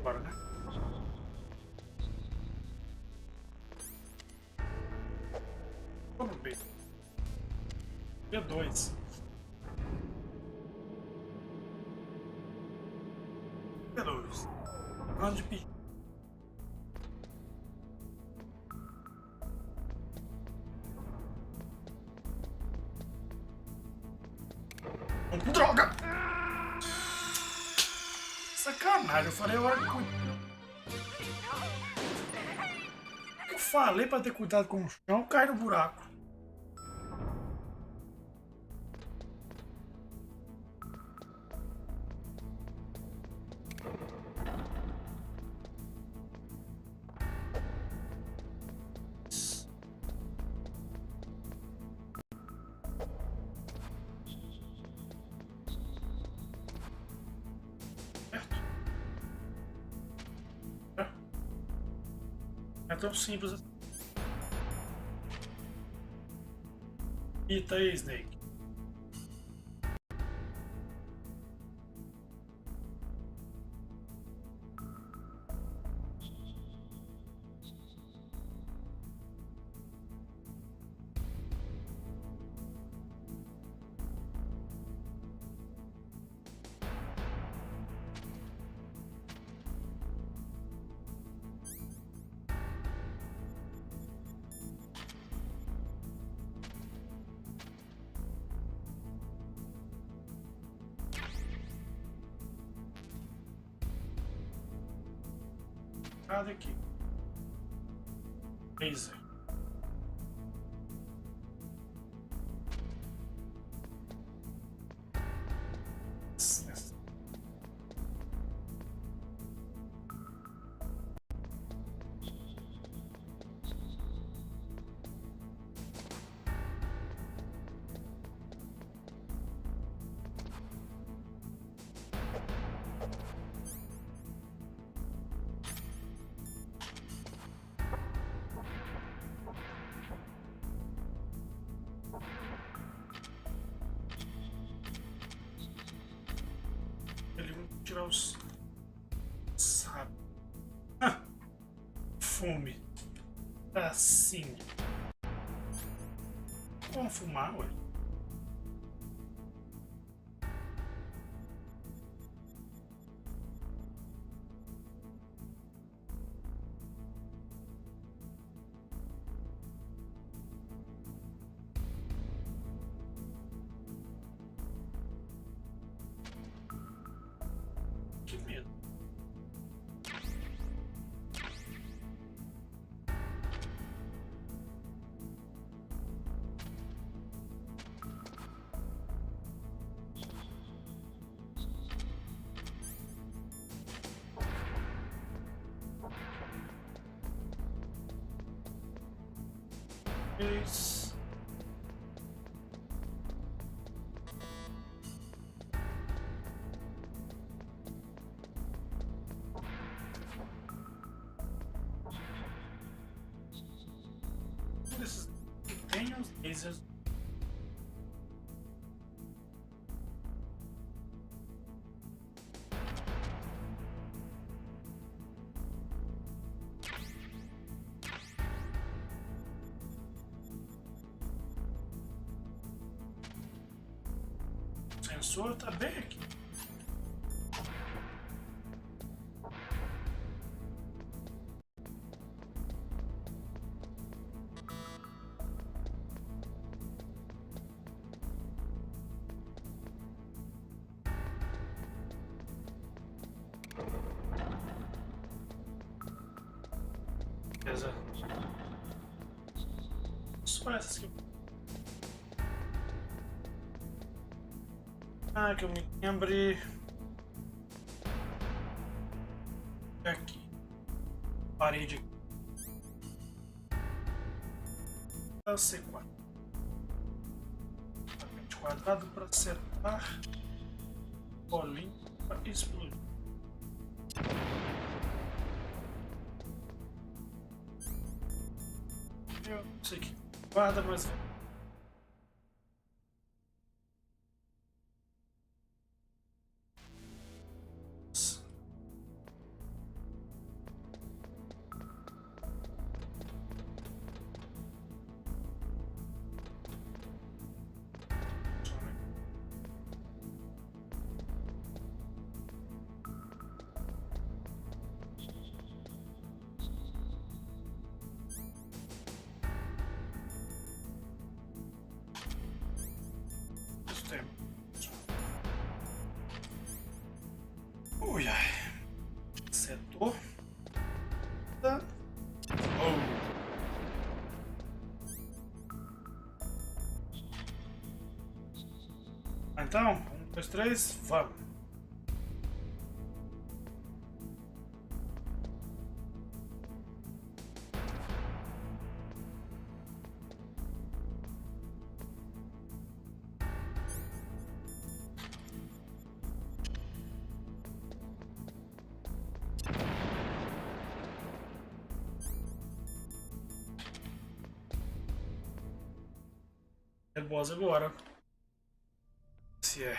Bora, né? Vamos ver. B2. B2. Plano de pedido. Droga! Sacanagem, eu falei agora que eu falei pra ter cuidado com o chão, cai no buraco. É tão simples assim. Eita aí, Snake. Nada aqui. Laser. Tirar os... Sabe? Fume. Assim. Vamos fumar, ué. Que medo. Isso. Esses que tem os lasers. O sensor tá bem aqui. Beleza. Só essas aqui. Ah, que eu me lembre. Aqui. Parede. É o C4. Quadrado para acertar. Bolinho para explodir. Eu não sei que guarda, mas então? 1, 2, 3, vamos. É boss agora. Se é.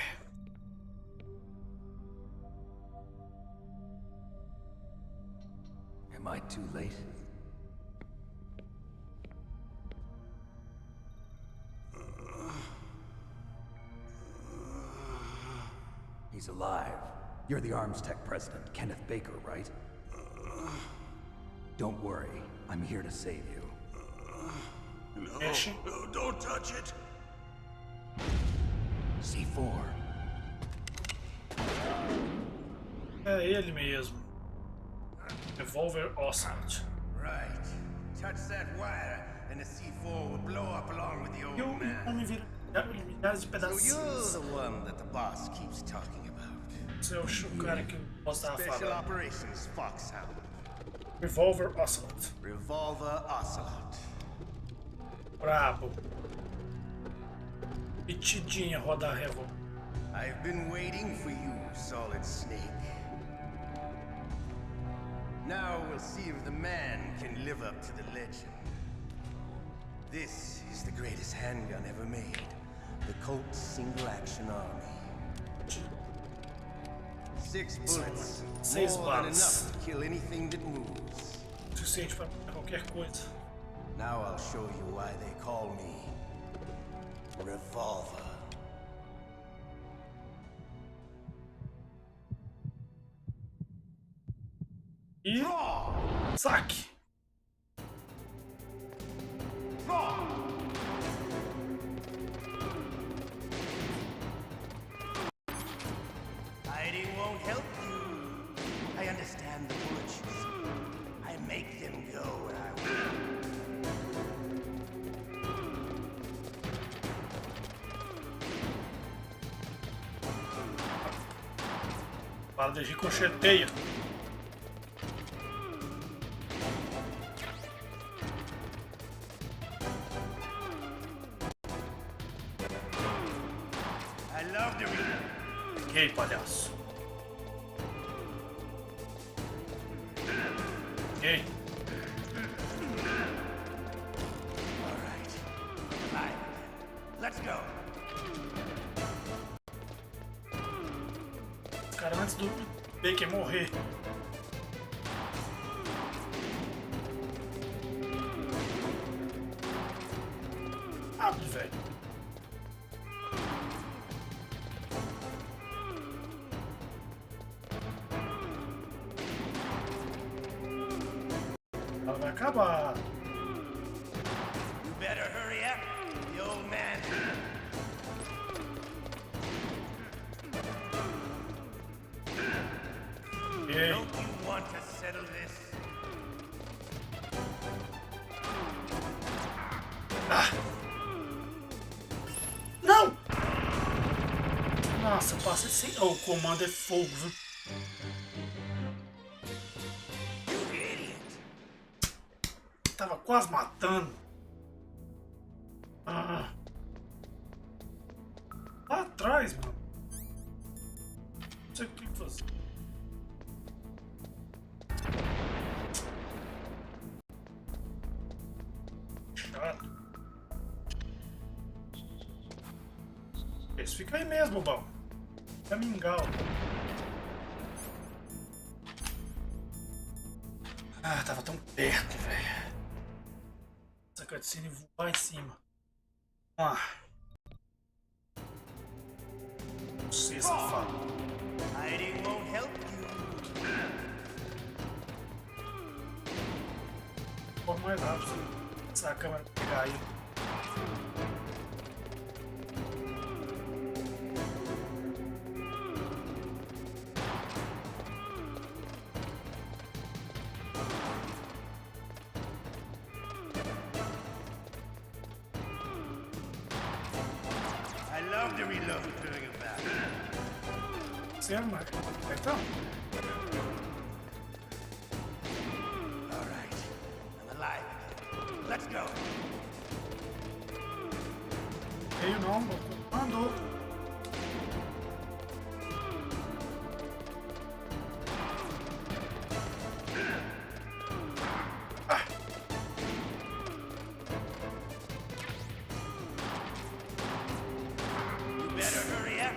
Am I too late? He's alive. You're the Arms Tech president, Kenneth Baker, right? Don't worry, I'm here to save you. No, don't touch it. C4. É ele mesmo. Revolver Oscillate. Right. Touch that wire and the C4 will blow up along with the E o old man. homem vira milhares de So pedacinhos. you're the one that the boss keeps talking about. Esse é o cara que o boss tava Special falando. Operations Foxhound. Revolver Oscillate. Revolver Ocelot. Brabo. Metidinha rodar a revólver. I've been waiting for you, Solid Snake. Now we'll see if the man can live up to the legend. This is the greatest handgun ever made. The Colt Single Action Army. 6 bullets. Seis More than balas. enough to kill anything that moves. Suficiente para qualquer coisa. Now I'll show you why they call me Revolver. E saque. Hiding won't help you. I understand the bullets. I make them go when I will. Bala de ricocheteia. I love to read. Peguei, palhaço. Peguei. All right. Fine. Let's go. Cara, antes do Baker morrer. Rápido, velho. Ela vai acabar. You better hurry up. The old man. Ei. Don't you want to settle this? Não! Nossa, eu passei sem... Oh, o comando é fogo, viu? Tava quase matando. Lá atrás, mano. Não sei o que fazer. Chato. Esse fica aí mesmo, bom. Fica mingau. Ah, tava tão perto, velho. Essa cutscene voar em cima. Vamos lá. Você, safado. Hiding won't help you. Corre mais rápido. Essa câmera pegar aí. I love to reload during a battle. Cena, então. All right, I'm alive again. Let's go. Cheio não, mandou. You better hurry up.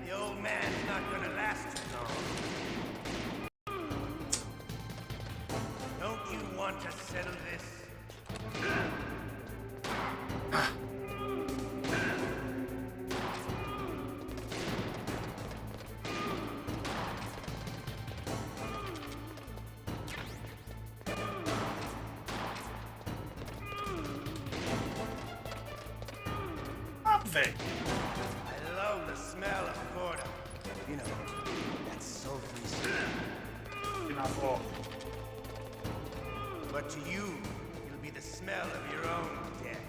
The old man's not gonna last too long. Don't you want to settle this? Velho. I love the smell of Bora. You know, that sultry smell. E na avó. But to you, it'll be the smell of your own death.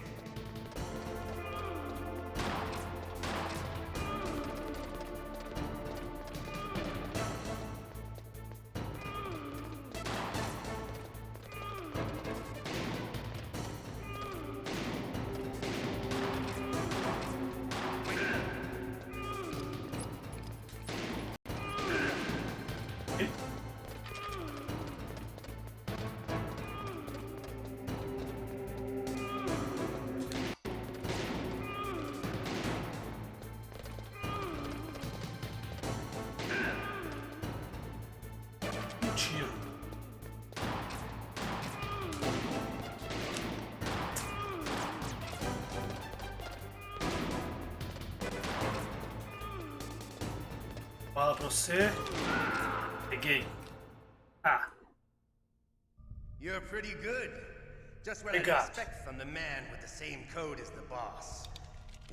Tiro. Fala pra você. Peguei. Ah. You're pretty good. Just what I expect from the man with the same code as the boss.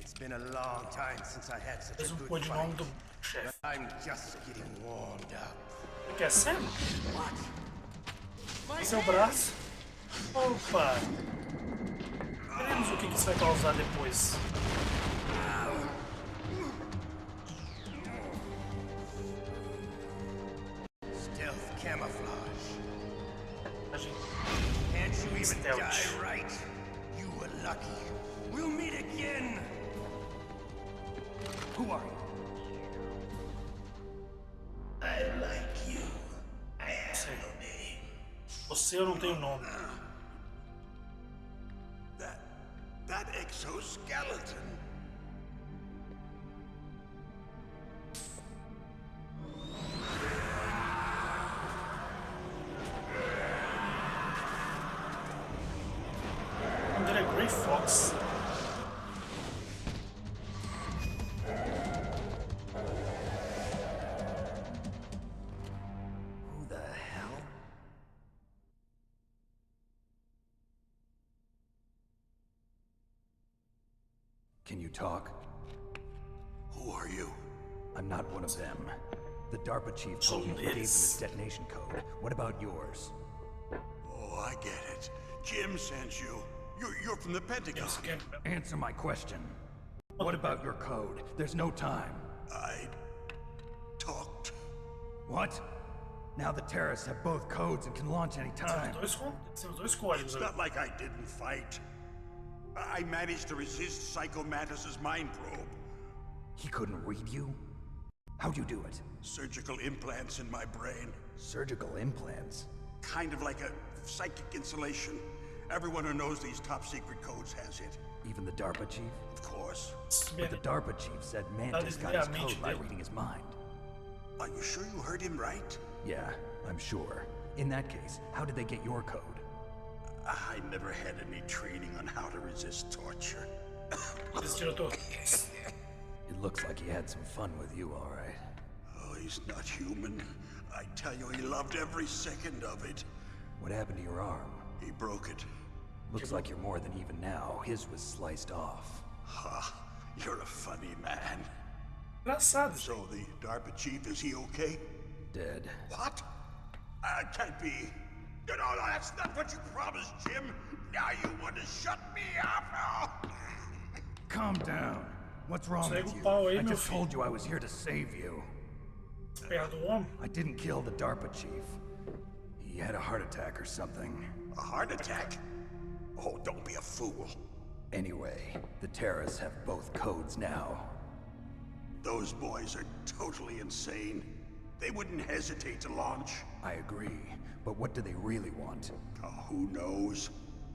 It's been a long time since I had such a good Codinome fight. do chefe. I'm just getting warmed up. Quer ser? Seu braço. Opa. Veremos o que isso vai causar depois. Stealth camouflage. A gente... Can't you even Stealth. die right? You were lucky. We'll meet again. Who are you? I like you. I have no name. Você eu não tenho nome. That exoskeleton. O nome dele é Grey Fox. Who the hell? Can you talk? Who are you? I'm not one of them. The DARPA chief told me he gave them his detonation code. What about yours? Oh, I get it. Jim sent you. You're from the Pentagon. Answer my question. What about your code? There's no time. I talked. What? Now the terrorists have both codes and can launch any time. It's not like I didn't fight. I managed to resist Psycho Mantis's mind probe. He couldn't read you? How'd you do it? Surgical implants in my brain. Surgical implants? Kind of like a psychic insulation. Everyone who knows these top secret codes has it. Even the DARPA chief? Of course. But the DARPA chief said Mantis got his code by reading his mind. Are you sure you heard him right? Yeah, I'm sure. In that case, how did they get your code? I never had any training on how to resist torture. It looks like he had some fun with you, all right. Oh, he's not human. I tell you, he loved every second of it. What happened to your arm? He broke it. Looks like you're more than even now. His was sliced off. Ha! You're a funny man. Engraçado. So the DARPA chief, is he okay? Dead. What? Can't be. No, that's not what you promised, Jim. Now you want to shut me up? Calm down. What's wrong with you? I just told you I was here to save you. I didn't kill the DARPA chief. He had a heart attack or something. A heart attack? Oh, don't be a fool. Anyway, the terrorists have both codes now. Those boys are totally insane. They wouldn't hesitate to launch. I agree, but what do they really want? Oh, who knows?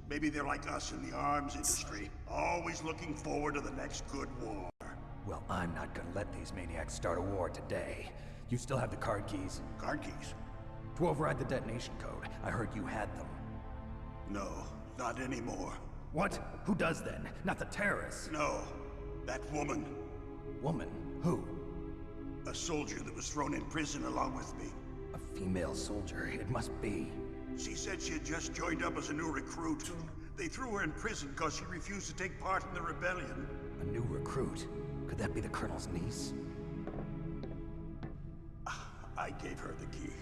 Maybe they're like us in the arms industry, always looking forward to the next good war. Well, I'm not gonna let these maniacs start a war today. You still have the card keys? Card keys? To override the detonation code. I heard you had them. No, not anymore. What? Who does then? Not the terrorists? No, that woman. Woman? Who? A soldier that was thrown in prison along with me. A female soldier, it must be. She said she had just joined up as a new recruit. They threw her in prison because she refused to take part in the rebellion. A new recruit? Could that be the Colonel's niece? I gave her the key.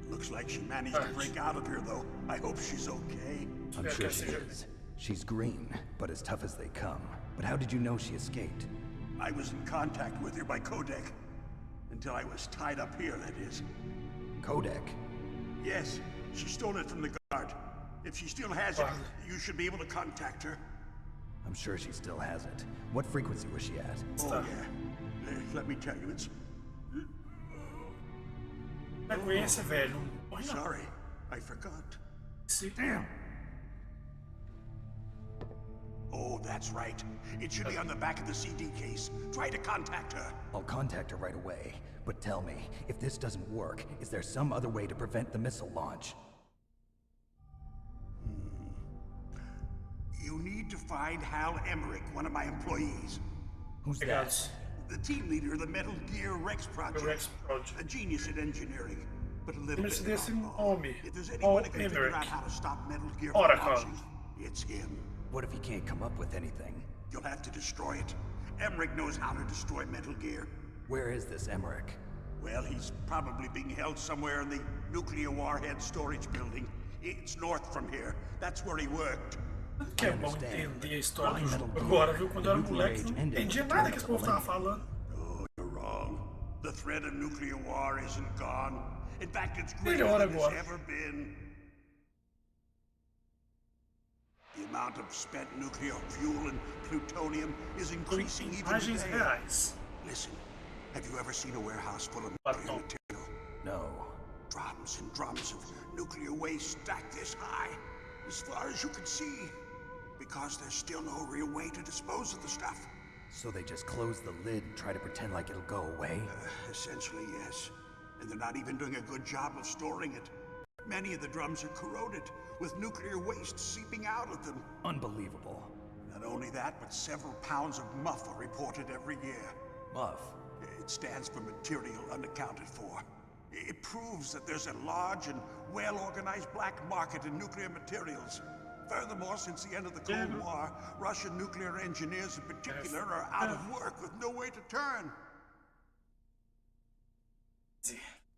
Looks like she managed to break out of here, though. I hope she's okay. I'm sure she is. She's green, but as tough as they come. But how did you know she escaped? I was in contact with her by codec. Until I was tied up here, that is. Codec? Yes, she stole it from the guard. If she still has it, you should be able to contact her. I'm sure she still has it. What frequency was she at? Oh, yeah. Let me tell you, it's... Sorry, I forgot. Damn. Oh, that's right. It should be on the back of the CD case. Try to contact her. I'll contact her right away. But tell me, if this doesn't work, is there some other way to prevent the missile launch? You need to find Hal Emmerich, one of my employees. Who's that? The team leader of the Metal Gear Rex project. A genius at engineering, but a little bit oddball. If there's anyone who can figure out how to stop Metal Gear from launching, it's him. What if he can't come up with anything? You'll have to destroy it. Emmerich knows how to destroy Metal Gear. Where is this Emmerich? Well, he's probably being held somewhere in the nuclear warhead storage building. It's north from here. That's where he worked. Que é bom entender a história do jogo agora, viu? Quando eu era moleque, não entendia nada que esse povo tava falando. Oh, you're wrong. The threat of nuclear war isn't gone. In fact, it's greater than it's ever been. The amount of spent nuclear fuel and plutonium is increasing even today. Listen, have you ever seen a warehouse full of nuclear material? No. Drums and drums of nuclear waste stacked this high, as far as you can see. Because there's still no real way to dispose of the stuff. So they just close the lid and try to pretend like it'll go away? Essentially, yes. And they're not even doing a good job of storing it. Many of the drums are corroded, with nuclear waste seeping out of them. Unbelievable. Not only that, but several pounds of muff are reported every year. Muff? It stands for material unaccounted for. It proves that there's a large and well-organized black market in nuclear materials. Furthermore, since the end of the Cold War, Russian nuclear engineers in particular are out of work with no way to turn.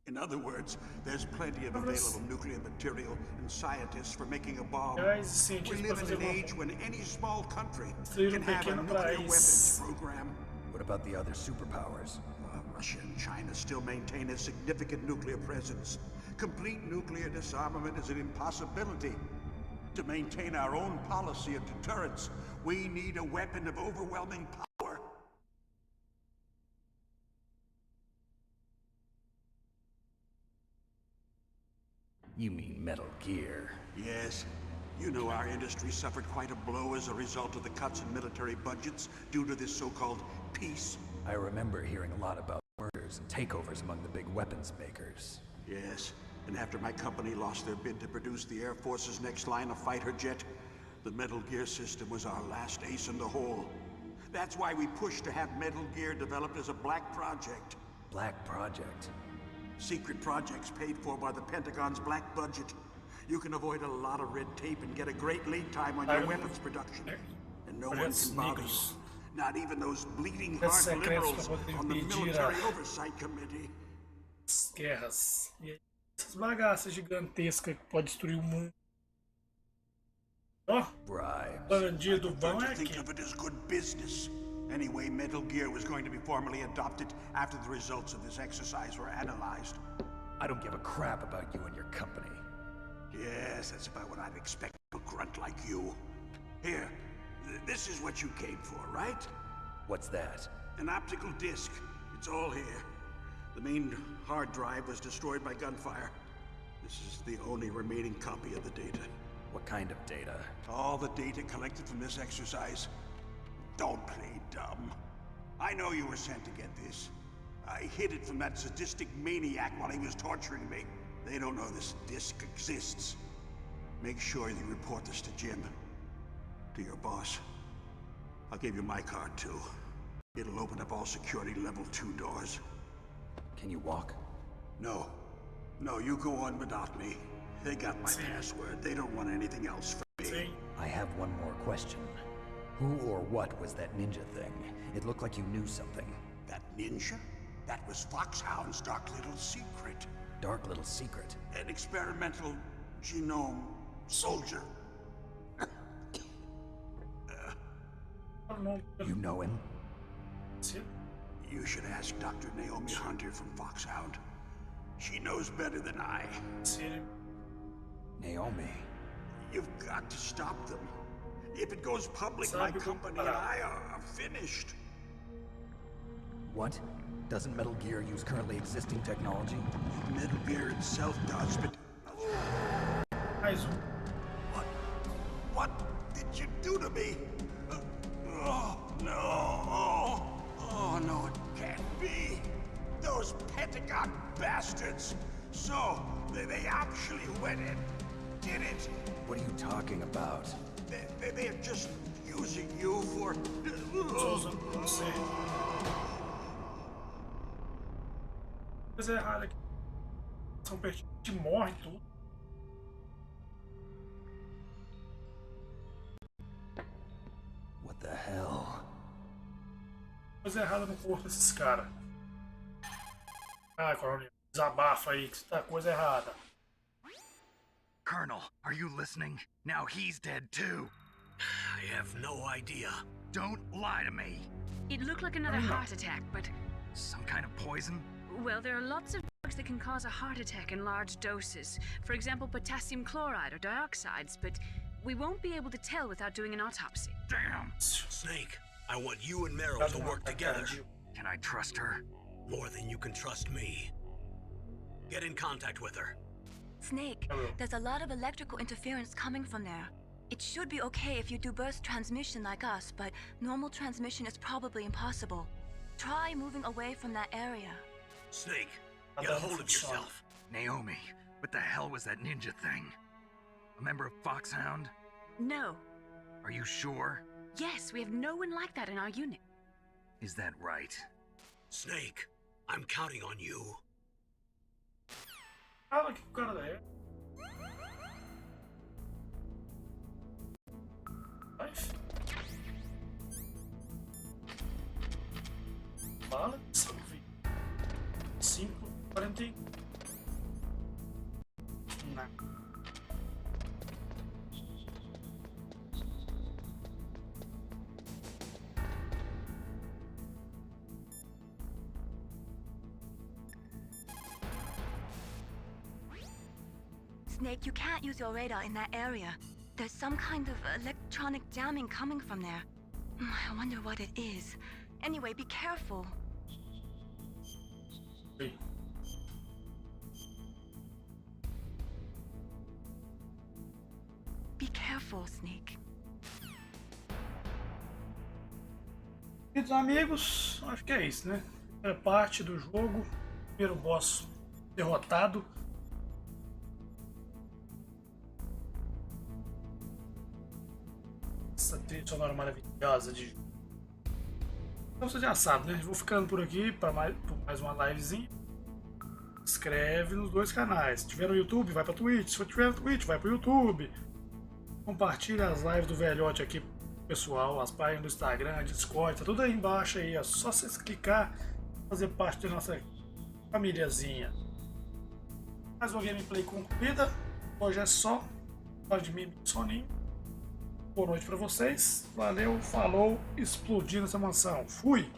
In other words, there's plenty of available nuclear material and scientists for making a bomb. We live in an age when any small country can have a nuclear weapons program. What about the other superpowers? Russia and China still maintain a significant nuclear presence. Complete nuclear disarmament is an impossibility. To maintain our own policy of deterrence, we need a weapon of overwhelming power. You mean Metal Gear? Yes. You know our industry suffered quite a blow as a result of the cuts in military budgets due to this so-called peace. I remember hearing a lot about murders and takeovers among the big weapons makers. Yes. And after my company lost their bid to produce the Air Force's next line of fighter jet, the Metal Gear system was our last ace in the hole. That's why we pushed to have Metal Gear developed as a black project. Black project? Secret projects paid for by the Pentagon's black budget. You can avoid a lot of red tape and get a great lead time on your weapons production. And no one can bother you. Not even those bleeding heart liberals on the Military Oversight Committee. Guerras. Essas bagaças gigantescas que pode destruir o mundo. Ó, bandido bom é aqui. Think of it as good business, Anyway, Metal Gear was going to be formally adopted after the results of this exercise were analyzed. I don't give a crap about you and your company. Yes, that's about what I'd expect from a grunt like you. Here, this is what you came for, right? What's that? An optical disc. It's all here. The main hard drive was destroyed by gunfire. This is the only remaining copy of the data. What kind of data? All the data collected from this exercise. Don't play dumb. I know you were sent to get this. I hid it from that sadistic maniac while he was torturing me. They don't know this disc exists. Make sure you report this to Jim. To your boss. I'll give you my card too. It'll open up all security level 2 doors. Can you walk? No. No, you go on without me. They got my password. They don't want anything else from me. I have one more question. Who or what was that ninja thing? It looked like you knew something. That ninja? That was Foxhound's dark little secret. Dark little secret? An experimental genome soldier. You know him? You should ask Dr. Naomi Hunter from Foxhound. She knows better than I. Naomi? You've got to stop them. If it goes public, my company and I are finished. What? Doesn't Metal Gear use currently existing technology? Metal Gear itself does, but... What did you do to me? Oh, no. Oh, no, it can't be. Those Pentagon bastards. So, they actually went and did it. What are you talking about? They're just using you for... Coisa errada aqui. São pertinho de morre e tudo. What the hell? Coisa errada no corpo desses caras. Ah, Coronel, desabafa aí que tá coisa errada. Colonel, are you listening? Now he's dead too. I have no idea. Don't lie to me. It looked like another heart attack, but... Some kind of poison? Well, there are lots of drugs that can cause a heart attack in large doses. For example, potassium chloride or dioxides, but we won't be able to tell without doing an autopsy. Damn! Snake, I want you and Meryl to work together. Can I trust her? More than you can trust me. Get in contact with her. Snake, there's a lot of electrical interference coming from there. It should be okay if you do burst transmission like us, but normal transmission is probably impossible. Try moving away from that area. Snake, get a hold of yourself. Naomi, what the hell was that ninja thing? A member of Foxhound? No. Are you sure? Yes, we have no one like that in our unit. Is that right? Snake, I'm counting on you. Fala que o cara daí. Fala, salve. 5:40. Não. Snake, you can't use your radar in that area. There's some kind of electronic jamming coming from there. I wonder what it is. Anyway, be careful. Hey. Be careful, Snake. Queridos amigos, acho que é isso, né? É parte do jogo. Primeiro boss derrotado. Essa trilha sonora maravilhosa de... Então você já sabe, né? Vou ficando por aqui para mais uma livezinha. Se inscreve nos dois canais. Se tiver no YouTube, vai para Twitch. Se tiver no Twitch, vai para o YouTube. Compartilha as lives do velhote aqui, pessoal. As páginas do Instagram, Discord, tá tudo aí embaixo aí. É só você clicar e fazer parte da nossa famíliazinha. Mais uma gameplay concluída. Hoje é só. Pode de mim, soninho. Boa noite pra vocês. Valeu, falou, explodindo essa mansão. Fui!